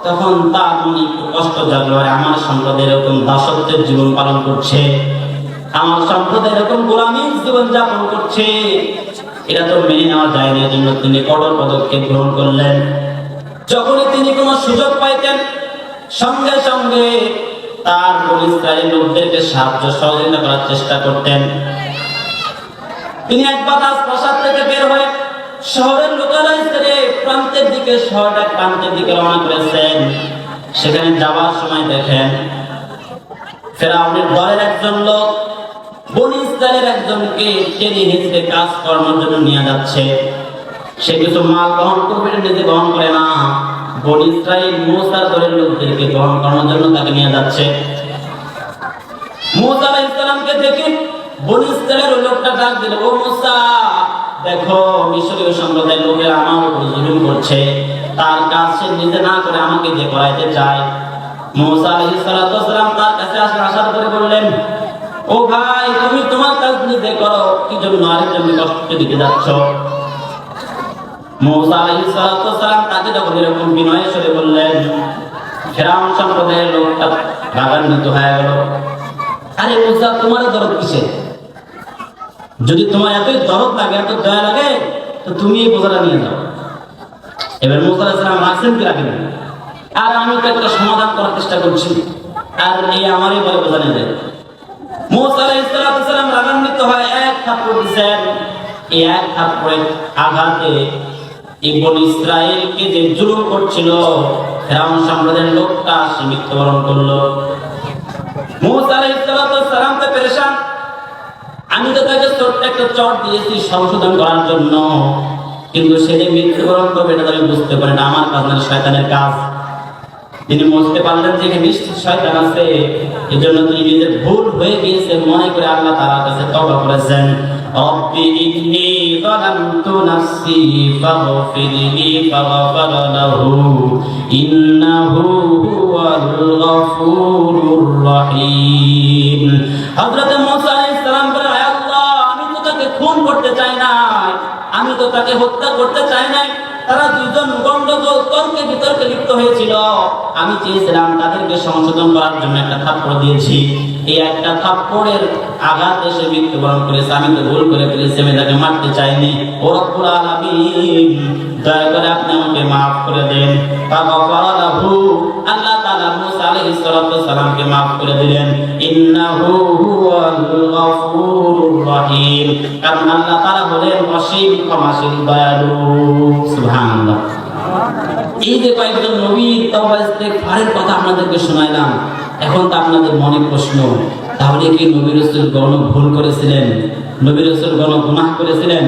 তখন তার মনে একটু কষ্ট জাগলো, আমার সম্প্রদায় এরকম দাসত্বের জীবন পালন করছে, আমার সম্প্রদায় এরকম গোলামীর জীবন যাপন করছে, এটা তো মেনে নেওয়া যায় না। এজন্য তিনি কঠোর পদক্ষেপ গ্রহণ করলেন। যখনই তিনি কোনো সুযোগ পাইতেন, সঙ্গে সঙ্গে তার বনি ইসরায়েলের লোকদেরকে সাহায্য সহযোগিতা করার চেষ্টা করতেন। তিনি একবার রাজপ্রাসাদ থেকে বের হয়ে শহরের লোকালয় ছেড়ে প্রান্তের দিকে, শহরের প্রান্তের দিকে রওনা করেছেন। সেখানে যাওয়ার সময় দেখেন ফেরাউনের দলের একজন লোক বনি ইসরায়েলের একজনকে টেনে হিঁচড়ে কাজ করানোর জন্য নিয়ে যাচ্ছে। সে কিছু মাল গ্রহণ করবে, নিজে গ্রহণ করে না, বনি ইসরায়েল মূসার দলের লোকদেরকে গ্রহণ করানোর জন্য তাকে নিয়ে যাচ্ছে। মূসা আলাইহিস সালামকে দেখে বনি ইসরায়েলের লোকটা ডাক দিল, ও মূসা, দেখো মিশরীয় সম্প্রদায়ের লোকেরা আমার উপর জুলুম করছে, তার কাজ সে নিজে না করে আমাকে দিয়ে করাইতে চায়। মূসা আলাইহিস সালাতু ওয়াস সালাম তার কাছে আসার পরে বললেন, ও ভাই, তুমি তোমার কাজ নিজে করো, কি জন্য আরেকজনকে কষ্ট দিতে যাচ্ছ? মূসা আলাইহিস সালাতু ওয়াস সালাম তাকে যখন এরকম বিনয়ের সাথে বললেন, ফেরাউন সম্প্রদায়ের লোকটা রাগান্বিত হয়ে গেল। আরে মূসা, তোমার দরদ কিসের? যদি তোমার এতই দরদ লাগে, এত দয়া লাগে, তো তুমি এই বোঝাটা নিয়ে যাও। এবার মূসা আলাইহিস সালাম রাখছেন কি রাখেন? আর আমি তো একটা সমাধান করার চেষ্টা করছি, আর এই আমারই বলে বোঝা নিয়ে যায়। মূসা আলাইহিস সালাম রাগান্বিত হয় এক থাপ্পড় দিয়েছেন। এই এক থাপ্পড়ের আঘাতে এই বনি ইসরায়েলকে যে জুলুম করছিল ফেরাউন সম্প্রদায়ের লোকটা, সে মৃত্যুবরণ করলো। মূসা আলাইহিস সালাম তো পেরেশান, আমি তো তাকে ছোট্ট একটা চট দিয়েছি সংশোধন করার জন্য, কিন্তু সে যে মৃত্যুবরণ করবে এটা আমি বুঝতে পারি না, আমার কাজ না, শয়তানের কাজ। তিনি বুঝতে পারলেন যে এখানে নিশ্চিত শয়তান আছে, এজন্য তিনি নিজের ভুল হয়ে গিয়েছে মনে করে আল্লাহ তাআলার কাছে তওবা করেছেন। রব্বি ইন্নী যালামতু নাফসি ফাগফিরলি ফাগফারা লাহু ইন্নাহু হুয়াল গফুরুর রহিম। হযরত মূসা আলাইহিস সালাম বলেন, হে আল্লাহ, আমি তো তাকে খুন করতে চাই না, আমি তো তাকে হত্যা করতে চাই না, তারা দুইজন গন্ডগোল তর্কে বিতর্কে লিপ্ত হয়েছিল, আমি চেয়েছিলাম তাদেরকে সংশোধন করার জন্য একটা থাপ্পড় দিয়েছি। এই একটা থাপ্পড়ের আঘাত এসে মৃত্যুবরণ করেছে। আমি তো ভুল করে ফেলেছি, আমি তাকে মারতে চাইনি। ও রব্বুল আলামিন, দয়া করে আপনি আমাকে মাফ করে দেন। ফাগফারা লাহু, আল্লাহ তাআলা মুসা আলাইহিস সালাতু সালামকে মাফ করে দিলেন। ইন্নাহু হুয়াল গফুরুর রহিম, কারণ আল্লাহ তাআলা হলেন অসীম ক্ষমাশীল দয়ালু। সুবহানাল্লাহ। এই যে কয়েকজন নবীর তওবা ইস্তেগফারের কথা আপনাদেরকে শোনাইলাম, এখন তো আপনাদের মনে প্রশ্ন, তাহলে কি নবী রাসূলগণ ভুল করেছিলেন? নবী রাসূলগণ গুনাহ করেছিলেন?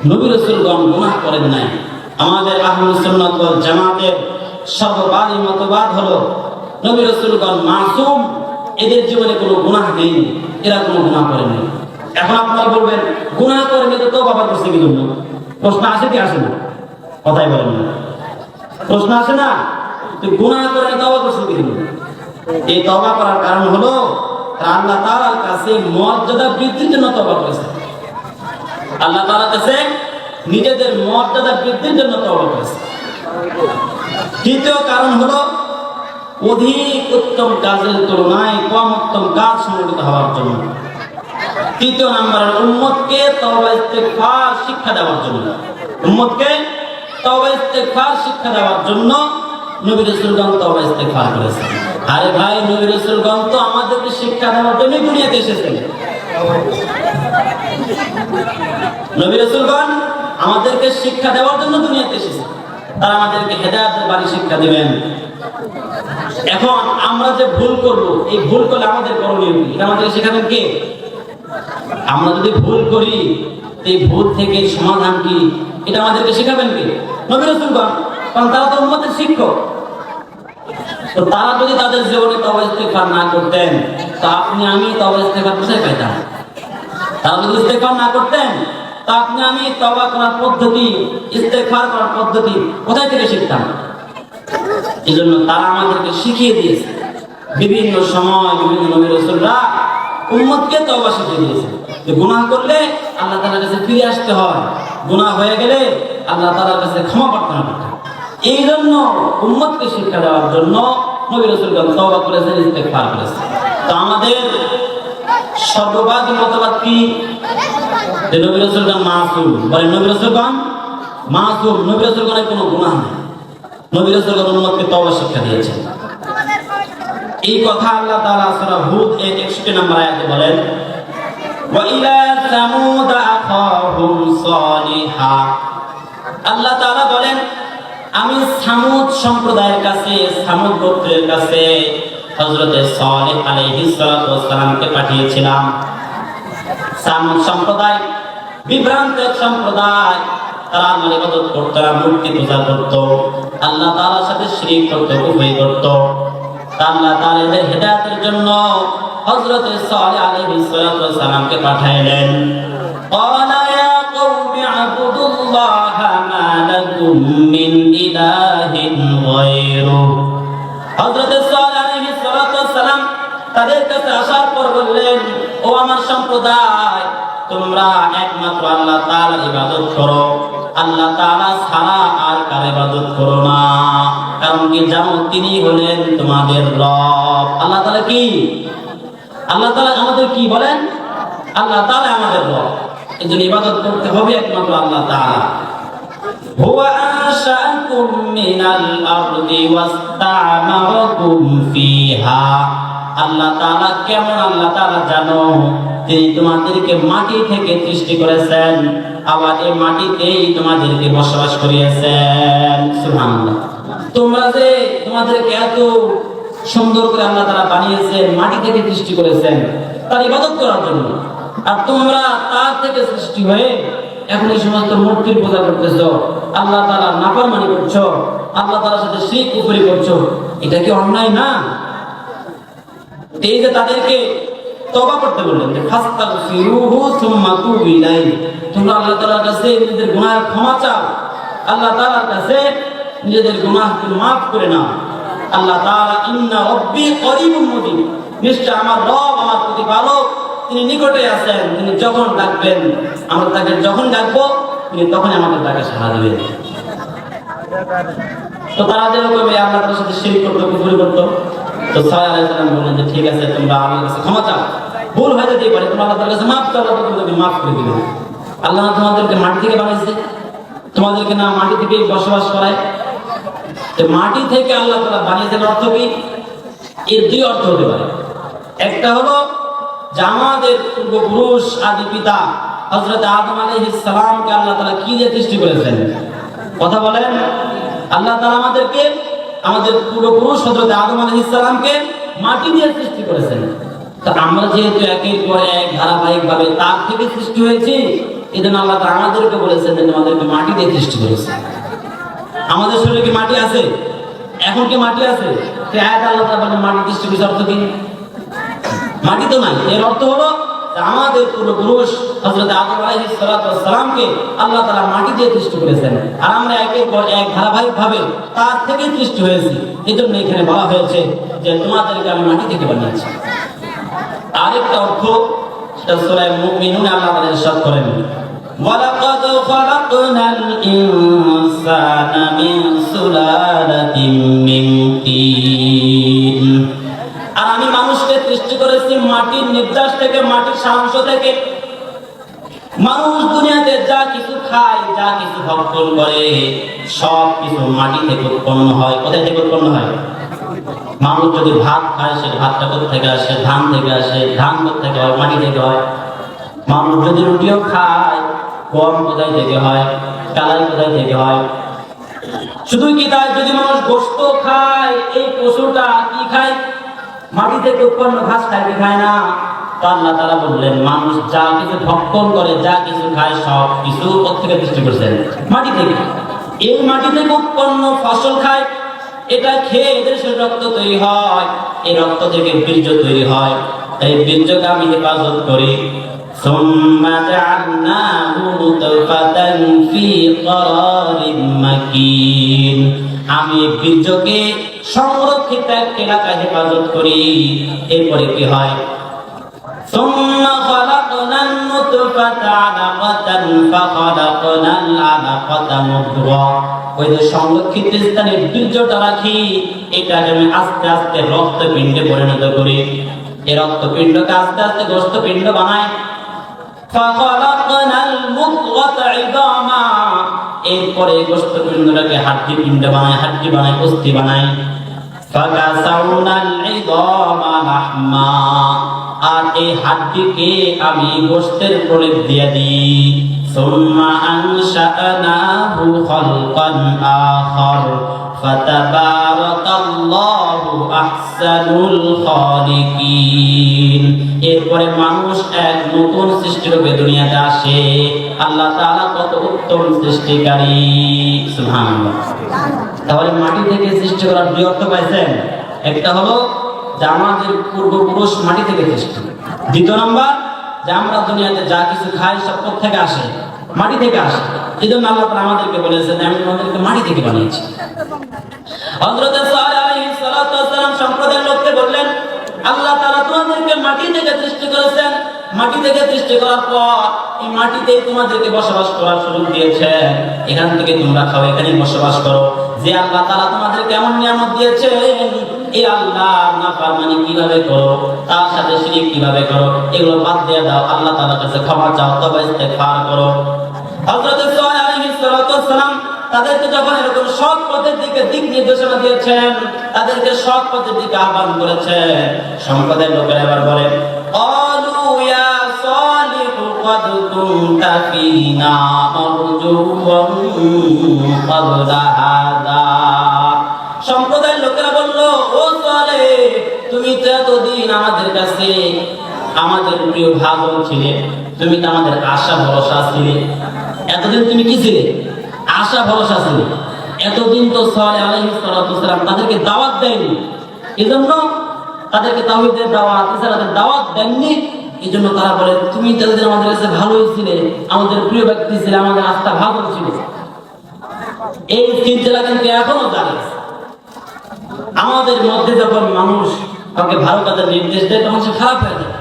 নবী রাসূলগণ গুনাহ করেন নাই। আমাদের আহলুস সুন্নাত ওয়াল জামাতের সর্ববাদী মতবাদ হলো নবী রাসূলগণ মাসুম, এদের জীবনে কোনো গুনাহ নেই, এরা কোনো গুনাহ করেননি। এখন আপনারা বলবেন গুনাহ করেনি তো তওবা করছে কি জন্য? প্রশ্ন আসে কি আসে না? কথাই বলেন না, প্রশ্ন আসে না? তুই গুনাহ করেনি তওবা করছিস কি জন্য? এই তওবা করার কারণ হলো আল্লাহ তাআলার কাছে মর্যাদা বৃদ্ধির জন্য তওবা করেছে। আল্লাহ তাআলার কাছে নিজেদের মর্যাদা বৃদ্ধির জন্য তওবা করেছে। দ্বিতীয় কারণ হলো অধিক উত্তম কাজের তুলনায় কম উত্তম কাজ সংগঠিত হওয়ার জন্য। তৃতীয় নম্বরের উম্মতকে তওবা ইস্তেগফার শিক্ষা দেওয়ার জন্য। উম্মতকে তওবা ইস্তেগফার শিক্ষা দেওয়ার জন্য নবী রাসূলগণ তওবা ইস্তেগফার করেছেন। আরে ভাই, নবী রাসূলগণ তো আমাদেরকে শিক্ষা দেওয়ার জন্য দুনিয়াতে এসেছেন। নবী রাসূলগণ আমাদেরকে শিক্ষা দেওয়ার জন্য দুনিয়াতে এসেছেন। তারা আমাদেরকে হেদায়েতের বাণী শিক্ষা দিবেন। এখন আমরা যে ভুল করব, এই ভুল করলে আমাদের করণীয় কি? এটা আমাদেরকে শেখাবেন কে? আমরা যদি ভুল করি, এই ভুল থেকে সমাধান কি, এটা আমাদেরকে শেখাবেন কে? নবী রাসূলগণ, কারণ তারা তো উম্মতের শিক্ষক। তো তারা যদি তাদের জীবনে তওবা ইস্তেগফার না করতেন, তা আপনি আমি তওবা ইস্তেগফার কোথায় পাইতাম? তারা যদি ইস্তেগফার না করতেন, তা আপনি আমি তওবা করার পদ্ধতি, ইস্তেগফার করার পদ্ধতি কোথায় থেকে শিখতাম? এই জন্য তারা আমাদেরকে শিখিয়ে দিয়েছে। বিভিন্ন সময় বিভিন্ন নবী রাসূলরা উম্মতকে তওবা শিখিয়ে দিয়েছে যে গুনাহ করলে আল্লাহ তাআলার কাছে ফিরে আসতে হয়, গুনাহ হয়ে গেলে আল্লাহ তাআলার কাছে ক্ষমা প্রার্থনা করতে হয়। এই জন্য উম্মতকে শিক্ষা দেওয়ার জন্য নবী রাসূলগণ তওবা করেছেন, ইস্তেগফার করেছেন। তো আমাদের সর্ববাদী মতবাদ কি? যে নবী রাসূলগণ মাসুম। বলেন নবী রাসূলগণ মাসুম, নবী রাসূলগণের কোনো গুনাহ নেই। নবী রাসূলগণ উম্মতকে তওবা শিক্ষা দিয়েছেন। এই কথা আল্লাহ তাআলা সূরা হুদ এর 61 নম্বর আয়াতে বলেন, ওয়া ইলা সামুদ আখাহুম সালিহা। আল্লাহ তাআলা বলেন, আমি সামুদ সম্প্রদায়ের কাছে, সামুদ গোত্রের কাছে হযরত সালেহ আলাইহিস সালাতু ওয়াস সালামকে পাঠিয়েছিলাম। সামুদ সম্প্রদায় বিভ্রান্ত সম্প্রদায়, তারা আল্লাহর ইবাদত করত না, মূর্তি পূজা করত, আল্লাহ তাআলার সাথে শিরক করত, কুফরি করত। আল্লাহ তাআলা এদের হেদায়েতের জন্য হযরত সালেহ আলাইহিস সালাতু ওয়াস সালামকে পাঠাইলেন। ক্বালা ইয়া কওমি আবুদুল্লাহা মা লাকুম মিন ইলাহিন গায়রু। হযরত সালেহ আলাইহিস সালাতু ওয়াস সালাম তাদের কাছে আসার পর বললেন, ও আমার সম্প্রদায়, তোমরা একমাত্র আল্লাহ তাআলার ইবাদত করো, আল্লাহ তাআলা ছাড়া আর কার ইবাদত করো না। কারণ কি জানো, তিনি হলেন তোমাদের রব। আল্লাহ তাআলা কি? আল্লাহ তাআলা আমাদের কি বলেন? আল্লাহ তাআলা আমাদের রব। এজন্য ইবাদত করতে হবে একমাত্র আল্লাহ তাআলা। হুয়া আনশাআকুম মিনাল আরদি ওয়াস্তা'মারাকুম ফিহা। আল্লাহ তাআলা কেমন আল্লাহ তাআলা জানো, তিনি তোমাদেরকে মাটি থেকে সৃষ্টি করেছেন, আবার এই মাটিতেই তোমাদেরকে বসবাস করিয়েছেন। সুবহানাল্লাহ। তোমরা যে তোমাদেরকে এত সুন্দর করে আল্লাহ তাআলা বানিয়েছেন, মাটি থেকে সৃষ্টি করেছেন তার ইবাদত করার জন্য, আর তোমরা তার থেকে সৃষ্টি হয়ে এখন এই সমস্ত মূর্তির পূজা করতেছো, আল্লাহ তাআলার নাফরমানি করছো, আল্লাহ তাআলার সাথে শিরক কুফরি করছো। এটা কি অন্যায় না? এই যে তাদেরকে তওবা করতে বললেন, যে ফাস্তাগফিরুহু সুম্মা তুবু ইলাইহি, তোমরা আল্লাহ তাআলার কাছে নিজেদের গুনাহের ক্ষমা চাও, আল্লাহ তাআলার কাছে নিজেদের গুনাহকে মাফ করে নাও। আল্লাহ তাআলা ইন্না রাব্বি করিবুম মুজিব, নিশ্চয় আমার রব, আমার প্রতিপালক, তিনি নিকটে আছেন, তিনি যখন ডাকবেন, আমরা তাকে যখন ডাকবো তিনি তখনই আমাদের ডাকে সাড়া দিবেন। তো তারা যেরকম আল্লাহ তাআলার সাথে শিরক করত, কুফরি করত, তো সালেহ আলাইহিস সালাম বললেন যে ঠিক আছে তোমরা আল্লাহর কাছে ক্ষমা চাও, ভুল হয়ে যেতেই পারে, তোমরা আল্লাহর কাছে মাফ চাও, আল্লাহ তোমাদেরকে মাফ করে দিবেন। আল্লাহ তোমাদেরকে মাটি থেকে বানাইছে, তোমাদেরকে না মাটি থেকে বসবাস করায়। তো মাটি থেকে আল্লাহ তাআলা বানিয়েছেন অর্থ কি? এর দুই অর্থ হতে পারে। একটা হলো যে আমাদের পূর্বপুরুষ আদি পিতা হযরত আদম আলাইহিস সালামকে আল্লাহ তাআলা কি দিয়ে সৃষ্টি করেছেন? কথা বলেন। আল্লাহ তাআলা আমাদের পূর্বপুরুষ হযরত আদম আলাইহিস সালামকে মাটি দিয়ে সৃষ্টি করেছেন। তো আমরা যেহেতু একের পর এক ধারাবাহিকভাবে তার থেকে সৃষ্টি হয়েছি, এজন্য আল্লাহ তাআলা আমাদেরকে বলেছেন যে আমাদেরকে মাটি দিয়ে সৃষ্টি করেছেন। আমাদের শরীরে কি মাটি আছে? এখন কি মাটি আছে? কি আয়াত আল্লাহ তাআলা বলেন মাটি সৃষ্টি করেছে অর্থ কি? মাটি তো নাই। এর অর্থ হলো যে আমাদের পূর্বপুরুষ হযরত আদম আলাইহিস সালামকে আল্লাহ তাআলা মাটি দিয়ে সৃষ্টি করেছেন, আর আমরা একের পর এক ধারাবাহিকভাবে তার থেকে সৃষ্টি হয়েছি। এজন্য এখানে বলা হয়েছে যে তোমাদেরকে আমি মাটি থেকে বানিয়েছি। আরেকটা অর্থ সেটা সূরা মুমিনুন আল্লাহ তাআলা ইরশাদ করেন, ওয়ালাকাদ খালাকনাল ইনসানা মিন সুলালাতিন মিন তিন। আর আমি মানুষকে সৃষ্টি করেছি মাটির নির্যাস থেকে, মাটির সাংস থেকে। মানুষ দুনিয়াতে যা কিছু খায়, যা কিছু ভক্ষণ করে, সব কিছু মাটি থেকে উৎপন্ন হয়। কোথায় থেকে উৎপন্ন হয়? মানুষ যদি ভাত খায়, সে ভাতটা কোথা থেকে আসে? ধান থেকে আসে। ধান কোথা থেকে হয়? মাটি থেকে হয়। মানুষ যদি রুটিও খায়, গম কোথায় থেকে হয়? কালাই কোথায় থেকে হয়? শুধু কি তাই? যদি মানুষ গোশত খায়, এই পশুটা কি খায়? মাটি থেকে উৎপন্ন ঘাস খায় কি খায় না? তো আল্লাহ তাআলা বললেন মানুষ যা কিছু ভক্ষণ করে, যা কিছু খায়, সব কিছু কোথা থেকে সৃষ্টি করেছেন? মাটি থেকে। এই মাটি থেকে উৎপন্ন ফসল খায়, এটা খেয়ে এদের রক্ত তৈরি হয়, এই রক্ত থেকে বীর্য তৈরি হয়। এই বীর্যকে আমি হেফাজত করি। সুম্মা জাআলনাহু নুতফাতান ফি করারিন মাকিন। আমি বীর্যকে সংরক্ষিত এক এলাকায় হেফাজত করি। এরপরে কি হয়? সুম্মা খালাকনান নুতফাতা আলাকাতান ফাখালাকনাল আলাকাতা মুদগা। ওই যে সংরক্ষিত স্থানে বীর্যটা রাখি, এটাকে আমি আস্তে আস্তে রক্তপিণ্ডে পরিণত করি। এই রক্তপিণ্ডকে আস্তে আস্তে গোশতপিণ্ড বানাই। ফাখালাকনাল মুদগাতা ইদামা। এরপরে গোশতপিণ্ডটাকে হাড্ডি পিণ্ড বানাই, হাড্ডি বানাই, অস্থি বানাই। ফাকাসাউনাল ইদামা লাহমা। আর এই হাড্ডিকে আমি গোশতের প্রলেপ দিয়ে দিই। সুম্মা আনশাআনাহু খালকান আখার ফাতাবারাকাল্লাহু আহসানুল খালিকিন। এরপরে মানুষ এক নতুন সৃষ্টিরূপে দুনিয়াতে আসে। আল্লাহ তাআলা কত উত্তম সৃষ্টিকারী, সুবহানাল্লাহ। তাহলে মাটি থেকে সৃষ্টি করার দুই অর্থ পাইছেন। একটা হলো যে আমাদের পূর্বপুরুষ মাটি থেকে সৃষ্টি। দ্বিতীয় নম্বর যে আমরা দুনিয়াতে যা কিছু খাই সব কোথা থেকে আসে? মাটি থেকে আসে। এজন্য আল্লাহ তাআলা আমাদেরকে বলেছেন আমি তোমাদেরকে মাটি থেকে বানিয়েছি। হযরত সালেহ আলাইহিস সালাম সম্প্রদায়ের লোককে বললেন আল্লাহ তাআলা তোমাদেরকে মাটি থেকে সৃষ্টি করেছেন। মাটি থেকে সৃষ্টি করার পর এই মাটিতেই তোমাদেরকে বসবাস করার সুযোগ দিয়েছেন। এখান থেকে তোমরা খাও, এখানেই বসবাস করো। যে আল্লাহ তাআলা তোমাদেরকে এমন নিয়ামত দিয়েছেন, এই আল্লাহর নাফরমানি কিভাবে করো, তার সাথে শিরক কিভাবে করো, এগুলো বাদ দিয়ে দাও। আল্লাহ তাআলার কাছে ক্ষমা চাও, তওবা ইস্তেগফার করো। হযরত সালেহ আলাইহিস সালাম তাদেরকে যখন এরকম সৎ পথের দিকে দিক নির্দেশনা দিয়েছেন, তাদেরকে সৎ পথের দিকে আহ্বান করেছেন, সম্প্রদায়ের লোকেরা এবার বলে ক্বালু ইয়া সালিহু ক্বাদ কুনতা ফীনা মারজুওয়ান ক্বাবলা হাযা। সম্প্রদায়ের লোকেরা বলল ও সালেহ, তুমি তো এতদিন আমাদের কাছে আমাদের প্রিয় ভাজন ছিলে, তুমি তো আমাদের আশা ভরসা ছিলে। এতদিন তুমি কি ছিলে? আশা ভরসা ছিল। এতদিন তো সালেহ আলাইহিস সালাম তাদেরকে দাওয়াত দেয়নি, এজন্য তাদেরকে তাওহীদের দাওয়াত, ইসলামের দাওয়াত দেননি। এজন্য তারা বলে তুমি যতদিন আমাদের কাছে ভালোই ছিলে, আমাদের প্রিয় ব্যক্তি ছিলে, আমাদের আস্থা ভালো ছিল। এই সিলসিলা কিন্তু এখনো জারি আছে। আমাদের মধ্যে যখন মানুষ কাউকে ভালো কাজের নির্দেশ দেয় তখন সে খারাপ হয়ে যায়,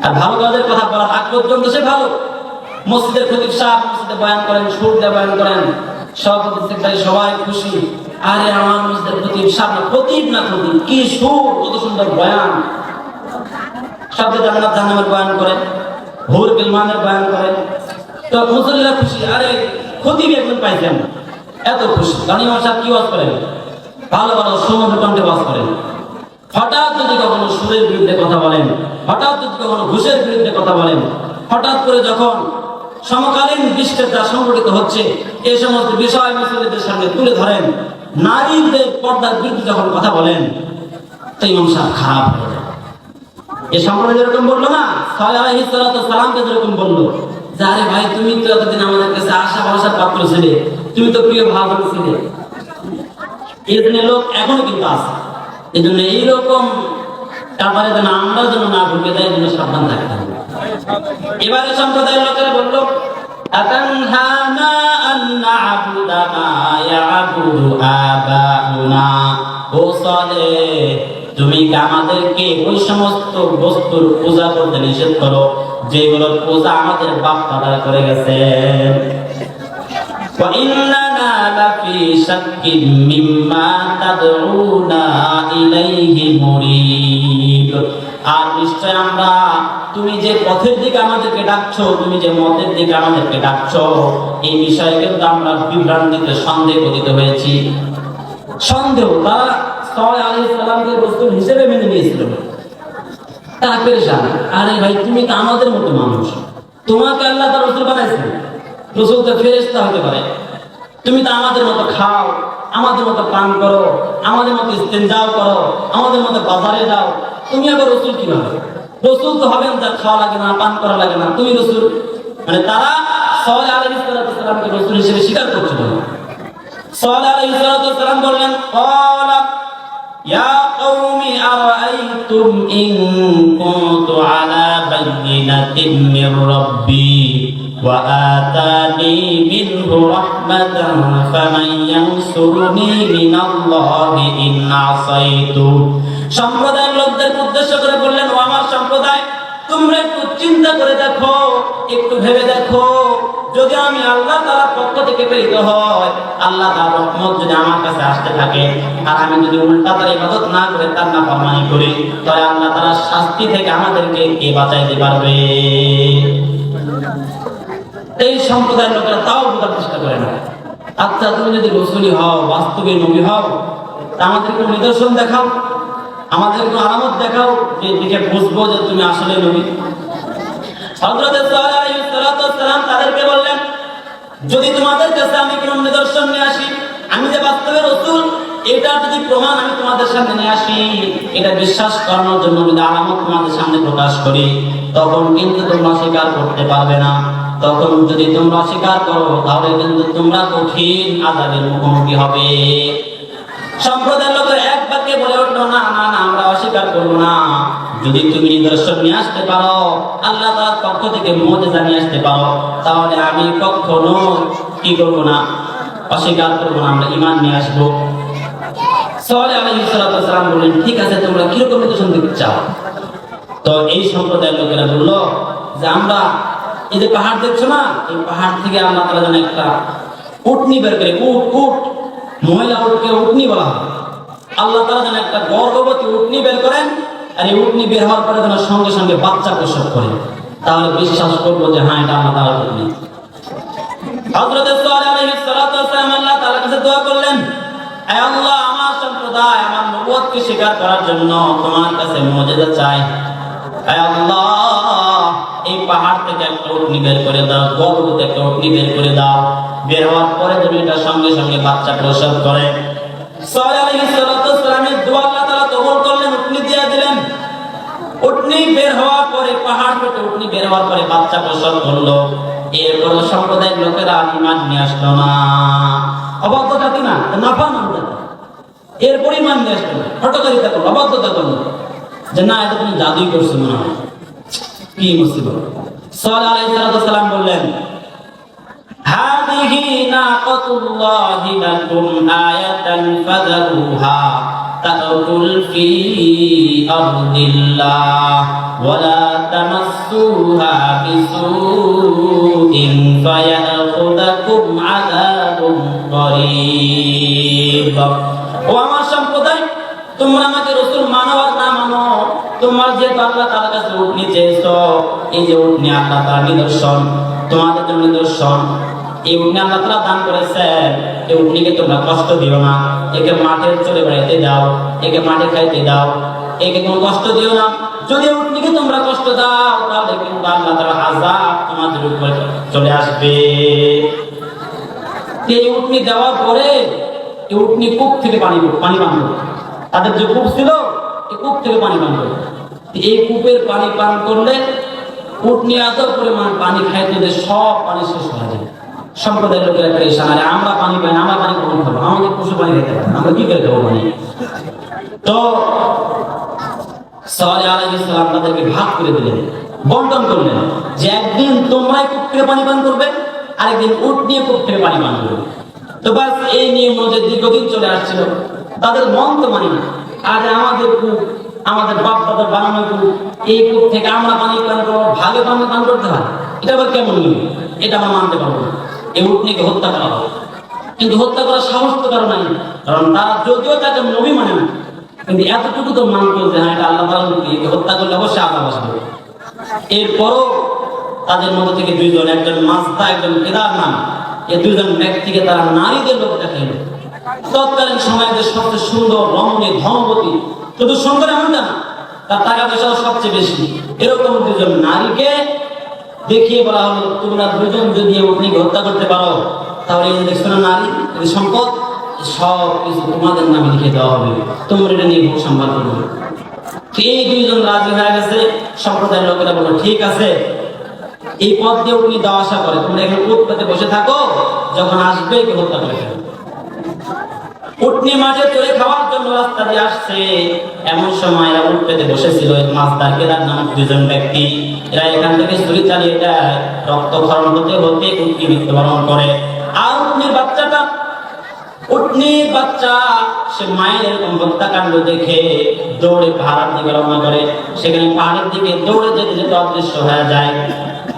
আর ভালো কাজের কথা বলার আগ পর্যন্ত সে ভালো। মসজিদের খতিব সাহেব মসজিদে বয়ান করেন, সুর দিয়ে বয়ান করেন, সভাপতি সেক্রেটারি সবাই খুশি, আরে আমার মসজিদের খতিব সামনে, খতিব না খতিব, কি সুর, কত সুন্দর বয়ান, শব্দে জান্নাত জাহান্নামের বয়ান করে, হুর গিলমানের বয়ান করে। তো মুসল্লিরা খুশি, আরে খতিব একজন পাইছেন, এত খুশি। কারণ ইমাম সাহেব কি ওয়াজ করেন? ভালো ভালো সমুদ্র কণ্ঠে ওয়াজ করেন। হঠাৎ যদি কখনো সুরের বিরুদ্ধে কথা বলেন, হঠাৎ যদি কখনো ঘুষের বিরুদ্ধে কথা বলেন, হঠাৎ করে যখন সমকালীন বিশ্বের যা সংগঠিত হচ্ছে এই সমস্ত বিষয় মুসলিমদের সামনে তুলে ধরেন, নারীদের পর্দার বিরুদ্ধে যখন কথা বলেন, তো ইমাম সাহেব খারাপ হয়ে যায়। এই সম্প্রদায় যেরকম বললো না, সালেহ আলাইহিস সালাতু ওয়াস সালামকে যেরকম বললো যে আরে ভাই তুমি তো এতদিন আমাদের কাছে আশা ভরসার পাত্র ছিলে, তুমি তো প্রিয় ভাজন ছিলে। এই ধরনের লোক এখনো কিন্তু আছে। এই জন্য এইরকম ব্যাপারে যেন আমরা যেন না ঢুকে যাই, এই জন্য সাবধান থাকতে হবে। এবারে সম্প্রদায়ের লোকেরা বললো, আতানহানা আন না'বুদা মা ইয়া'বুদু আবাউনা। ও সালেহ, তুমি কি আমাদেরকে ওই সমস্ত বস্তুর পূজা করতে নিষেধ করো যেগুলোর পূজা আমাদের বাপ দাদারা করে গেছে? ওয়া ইন্নানা লাফি শাক্কিন মিম্মা তাদউনা ইলাইহি মুরিব। আর নিশ্চয় আমরা তুমি যে পথের দিকে আমাদেরকে ডাকছো, তুমি যে মতের দিকে আমাদেরকে ডাকছো, এই বিষয়ে কিন্তু আমরা বিভ্রান্তিতে সন্দেহ পতিত হয়েছি। সন্দেহ, তারা সালেহ আলাইহিস সালামকে রাসূল হিসেবে মেনে নিয়েছিল। তারা পেরেশান, আরে ভাই তুমি তো আমাদের মতো মানুষ, তোমাকে আল্লাহ তাআলা রাসূল বানাইছেন, রাসূল তো ফেরেশতা হতে পারে, তুমি তো আমাদের মতো খাও, আমাদের মতো পান করো, আমাদের মতো ইস্তেঞ্জাও করো, আমাদের মতো বাজারে যাও, তুমি আবার রাসূল কিভাবে? রাসূল তো হবেন যার খাওয়া লাগে না, পান করা লাগে না, তুমি রাসূল? মানে তারা সালেহ আলাইহিস সালামকে রাসূল হিসেবে স্বীকার করছিল না। সালেহ আলাইহিস সালাম বললেন, ক্বালা ইয়া কওমি আরাআইতুম ইন কুনতু আলা বাইয়িনাতিন মির রাব্বি ওয়া আতানি মিনহু রাহমাতান ফামান ইয়ানসুরুনি মিনাল্লাহি ইন আসাইতু। সম্প্রদায়ের লোকদের উদ্দেশ্য করে বললেন, ও আমার সম্প্রদায়, তোমরা একটু চিন্তা করে দেখো, একটু ভেবে দেখো, যদি আমি আল্লাহ তাআলার পক্ষ থেকে প্রেরিত হয়, আল্লাহ তাআলার রহমত যদি আমার কাছে আসতে থাকে, আর আমি যদি উল্টা তার ইবাদত না করে তার নাফরমানি করি, তাহলে আল্লাহ তাআলার শাস্তি থেকে আমাদেরকে কে বাঁচাইতে পারবে? এই সম্প্রদায়ের লোকেরা তাও বোঝার চেষ্টা করে না। আচ্ছা তুমি যদি রাসূলই হও, বাস্তবে নবী হও, তা আমাদেরকে নিদর্শন দেখাও, আমাদের একটু আলামত দেখাও, যে দেখে বুঝবো যে তুমি আসলে নবী। হযরত সালেহ আলাইহিস সালাম তাদেরকে বললেন, যদি তোমাদের কাছে আমি কোনো নিদর্শন নিয়ে আসি, আমি যে বাস্তবে রাসূল, এটা যদি প্রমাণ আমি তোমাদের সামনে নিয়ে আসি, এটা বিশ্বাস করানোর জন্য যদি আলামত তোমাদের সামনে প্রকাশ করি, তখন কিন্তু তোমরা স্বীকার করতে পারবে না। তখন যদি তোমরা স্বীকার করো, তাহলে কিন্তু তোমরা কঠিন আযাবের মুখোমুখি হবে। সম্প্রদায়ের লোকের এক বাক্যে বলে উঠলো, না না না, আমরা অস্বীকার করবো না। যদি তুমি নিদর্শন নিয়ে আসতে পারো, আল্লাহ তাআলার পক্ষ থেকে মুজিজা নিয়ে আসতে পারো, তাহলে আমি কখনো কি করবো না, অস্বীকার করবো না, আমরা ঈমান নিয়ে আসবো। সালেহ আলাইহিস সালাম বললেন, ঠিক আছে, তোমরা কিরকম নিদর্শন দেখতে চাও? তো এই সম্প্রদায়ের লোকেরা বললো যে আমরা এই যে পাহাড় দেখছো না, এই পাহাড় থেকে আল্লাহ তাআলা যেন একটা উটনি বের করে, উট মহিলা উটকে উটনি বলা হয়, আল্লাহ তাআলা যেন একটা গর্ভবতী উটনি বের করেন, আর এই উটনি বের হওয়ার পরে যেন সঙ্গে সঙ্গে বাচ্চা প্রসব করে, তাহলে বিশ্বাস করবো যে হ্যাঁ এটা আল্লাহ তাআলার উটনি। হযরত সালেহ আলাইহিস সালাম আল্লাহ তাআলার কাছে দোয়া করলেন, হে আল্লাহ, আমার সম্প্রদায় আমার নবুয়তকে স্বীকার করার জন্য তোমার কাছে মুজিজা চাই। হে আল্লাহ, এই পাহাড় থেকে একটা উটনি বের করে দাও, গর্ভবতী একটা উটনি বের করে দাও, বের হওয়ার পরে তুমি এটা সঙ্গে সঙ্গে বাচ্চা প্রসব করে। সালেহ আলাইহিস সালামের দোয়া আল্লাহ তাআলা কবুল করলেন, উটনি দিয়ে দিলেন। উটনি বের হওয়ার পরে, পাহাড় থেকে উটনি বের হওয়ার পরে বাচ্চা প্রসব করলো। এরপর সম্প্রদায়ের লোকেরা ঈমান নিয়ে আসলো না। অবাধ্য জাতি না, নাফরমান জাতি। এরপর ঈমান নিয়ে আসলো না, হঠকারিতা করলো, অবাধ্যতা করলো, যে না এটা তুমি জাদুই করছো মনে হয়, কি মুসিবত। সালেহ আলাইহিস সালাম বললেন, হাদিহি নাকাতুল্লাহি লাকুম আয়াতান ফাযারুহা তাকুল ফি আরদিল্লাহ ওয়া লা তামাসসুহা বিসুইন ফায়াখুযাকুম আযাবুন করিব। ও আমার সম্প্রদায়, তোমরা আমাকে রাসূল মানো আর না মানো, তোমার যে আল্লাহ তাআলার কাছে উটনি চেয়েছো, এই যে উটনি আল্লাহ তাআলার নিদর্শন, তোমাদের জন্য নিদর্শন। এই উটনি আল্লাহ তাআলা দান করেছেন। এই উটনিকে তোমরা কষ্ট দিও না, একে মাঠে চলে বেড়াইতে দাও, একে মাঠে খাইতে দাও, একে কোনো কষ্ট দিও না। যদি উটনিকে তোমরা কষ্ট দাও তাহলে কিন্তু আল্লাহ তাআলার আযাব তোমাদের উপর চলে আসবে। এই উটনি দেওয়ার পরে এই উটনি কূপ থেকে পানি পান করত। তাদের যে কূপ ছিল, এই কূপ থেকে পানি পান করত। এই কূপের পানি পান করলে উটনি এত পরিমাণ পানি খাইতে যে সব পানি শেষ হয়ে যায়। সম্প্রদায়ের লোকেরা পেরেশান, আরে আমরা পানি পাই না, আমরা পানি কখন খাবো, আমাদের পশু পানি খেতে পারে না, আমরা কি করে খাবো পানি? তো সালেহ আলাইহিস সালাম তাদেরকে ভাগ করে দিলেন, বন্টন করলেন যে একদিন তোমরাই কূপ থেকে পানি পান করবে, আরেকদিন উট নিয়ে কূপ থেকে পানি পান করবে। তো বাস এই নিয়ম অনুযায়ী দীর্ঘদিন চলে আসছিল। তাদের মন তো মানি না, আরে আমাদের কূপ, আমাদের বাপ দাদার বানানো কূপ, এই কূপ থেকে আমরা পানি পান করবো, ভাগে পানি পান করতে হয়, এটা আবার কেমন নিয়ম? এটা আমরা মানতে পারবো না। এই উটনিকে হত্যা করা হবে, কিন্তু হত্যা করার সাহস তো কারো নাই, কারণ তারা যদিও তাকে নবী মানে না, কিন্তু এতটুকু তো মানতো যে হ্যাঁ এটা আল্লাহ তাআলার নবী, একে হত্যা করলে অবশ্যই আল্লাহ বাঁচাবে। এরপরও তাদের মধ্যে থেকে দুইজন, একজন মাসদা, একজন কেদার নাম, এই দুইজন ব্যক্তিকে তারা নারীদের লোক দেখাইল। তৎকালীন সময়ে যে সবচেয়ে সুন্দর, রমণী, ধনবতী, শুধু সুন্দর এমনটা না, তার টাকা পয়সাও সবচেয়ে বেশি, এরকম দুজন নারীকে দেখিয়ে বলা হলো, তোমরা দুজন যদি উটনিকে হত্যা করতে পারো তাহলে এই দেখছো না নারী, এই সম্পদ সব কিছু তোমাদের নামে লিখে দেওয়া হবে, তোমরা এটা নিয়ে ভোগ সম্ভার করবে। এই দুইজন রাজি হয়ে গেছে। সম্প্রদায়ের লোকেরা বলল, ঠিক আছে, এই পথ দিয়ে উনি যাওয়া আসা করে, তোমরা এখানে উট পেতে বসে থাকো, যখন আসবে একে হত্যা করে ফেলো। উটনি মাঠে চড়ে খাওয়ার জন্য রাস্তা দিয়ে আসছে, এমন সময় এরা উট পেতে বসেছিল। মাসদার কেদার নামক দুজন ব্যক্তি, এরা এখান থেকে ছুরি চালিয়ে দেয়, রক্তক্ষরণ হতে হতে উটনি মৃত্যুবরণ করে। আর উটনির বাচ্চা সে মায়ের এরকম হত্যাকাণ্ড দেখে দৌড়ে পাহাড়ের দিকে রওনা করে। সেখানে পাহাড়ের দিকে দৌড়ে যেতে যেতে অদৃশ্য হয়ে যায়।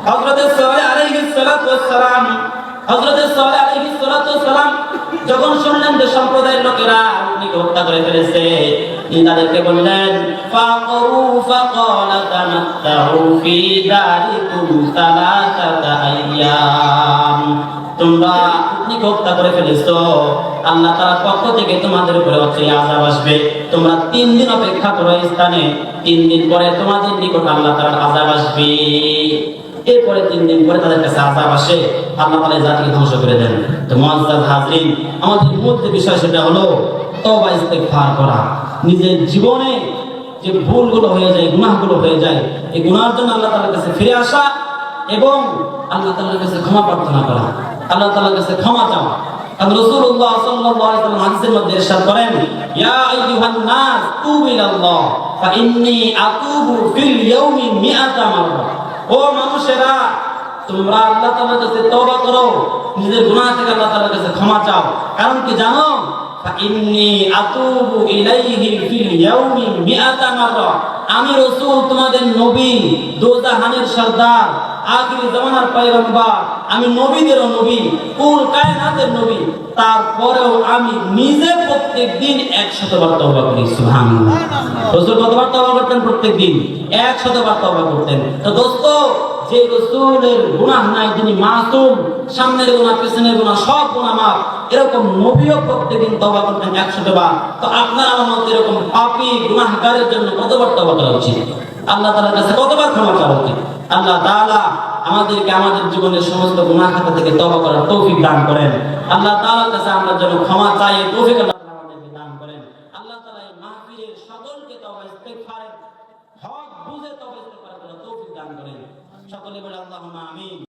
হযরত সালেহ আলাইহিস সালাম যখন শুনলেন যে সম্প্রদায়ের লোকেরা উটনিকে হত্যা করে ফেলেছে, তিনি তাদেরকে বললেন, ফাকরু ফাকালা তামাত্তাউ ফি দারিকুম সালাসাতা আইয়াম, তোমরা উটনিকে হত্যা করে ফেলেছো, আল্লাহ তাআলার পক্ষ থেকে তোমাদের উপরে অচিরে আযাব আসবে, তোমরা 3 দিন অপেক্ষা করো এই স্থানে, 3 দিন পরে তোমাদের নিকট আল্লাহ তাআলার আযাব আসবে। এরপরে 3 দিন পরে তাদের কাছে আযাব আসে, আল্লাহ তাআলা জাতিকে ধ্বংস করে দেন। তো মুআজ্জাজ হাজরিন, আমাদের মূল বিষয় সেটা হলো তওবা ইস্তেগফার করা। নিজের জীবনে যে ভুলগুলো হয়ে যায়, গুনাহগুলো হয়ে যায়, এই গুনাহের জন্য আল্লাহ তাআলার কাছে ফিরে আসা এবং আল্লাহ তাআলার কাছে ক্ষমা প্রার্থনা করা, আল্লাহ তাআলার কাছে ক্ষমা চাওয়া। কারণ রাসূলুল্লাহ সাল্লাল্লাহু আলাইহি ওয়াসাল্লাম হাদিসের মধ্যে ইরশাদ করেন, ইয়া আইয়ুহান নাস তুবু ইলাল্লাহ ফা ইন্নী আতুবু ফিল ইয়াউমি মিআতা মাররা, ও মানুষেরা তোমরা আল্লাহ তাআলার কাছে তওবা করো, নিজের গুনাহ থেকে আল্লাহ তাআলার কাছে ক্ষমা চাও। কারণ কি জানো? ফা ইন্নী আতুবু ইলাইহি ফিল ইয়াউমি মিআতা মাররা, আমি রাসূল তোমাদের নবী, দোজাহানের সরদার, আখির জামানার পয়গম্বর, আমি নবীদেরও নবী, কুল কায়নাতের নবী, তারপরেও আমি নিজে প্রত্যেকদিন 100 বার তওবা করি। সুবহানাল্লাহ। রাসূল কতবার তওবা করতেন? প্রত্যেকদিন 100 বার তওবা করতেন। তো দোস্ত, যে রাসূলের গুনাহ নাই, যিনি মাসুম, সামনের গুনাহ পিছনের গুনাহ সব গুনাহ মাফ, এরকম নবীও প্রত্যেকদিন তওবা করতেন 100 বার। তো আপনার আমার মত এরকম পাপী গুনাহগারের জন্য কতবার তওবা করা উচিত? আল্লাহ তাআলার কাছে কতবার ক্ষমা চাওয়া উচিত? আল্লাহ তাআলা আমাদেরকে আমাদের জীবনের সমস্ত গুনাহ খাতা থেকে তওবা করার তৌফিক দান করেন। আল্লাহ তাআলার কাছে আমরা যেন ক্ষমা চাই, তৌফিক আল্লাহ তাআলা আমাদেরকে দান করেন। আল্লাহ তাআলা এই মাহফিলের সকলকে তওবা ইস্তেগফারের হক বুঝে তওবা ইস্তেগফার করার তৌফিক দান করেন। সকলে বলে আল্লাহুম্মা আমিন।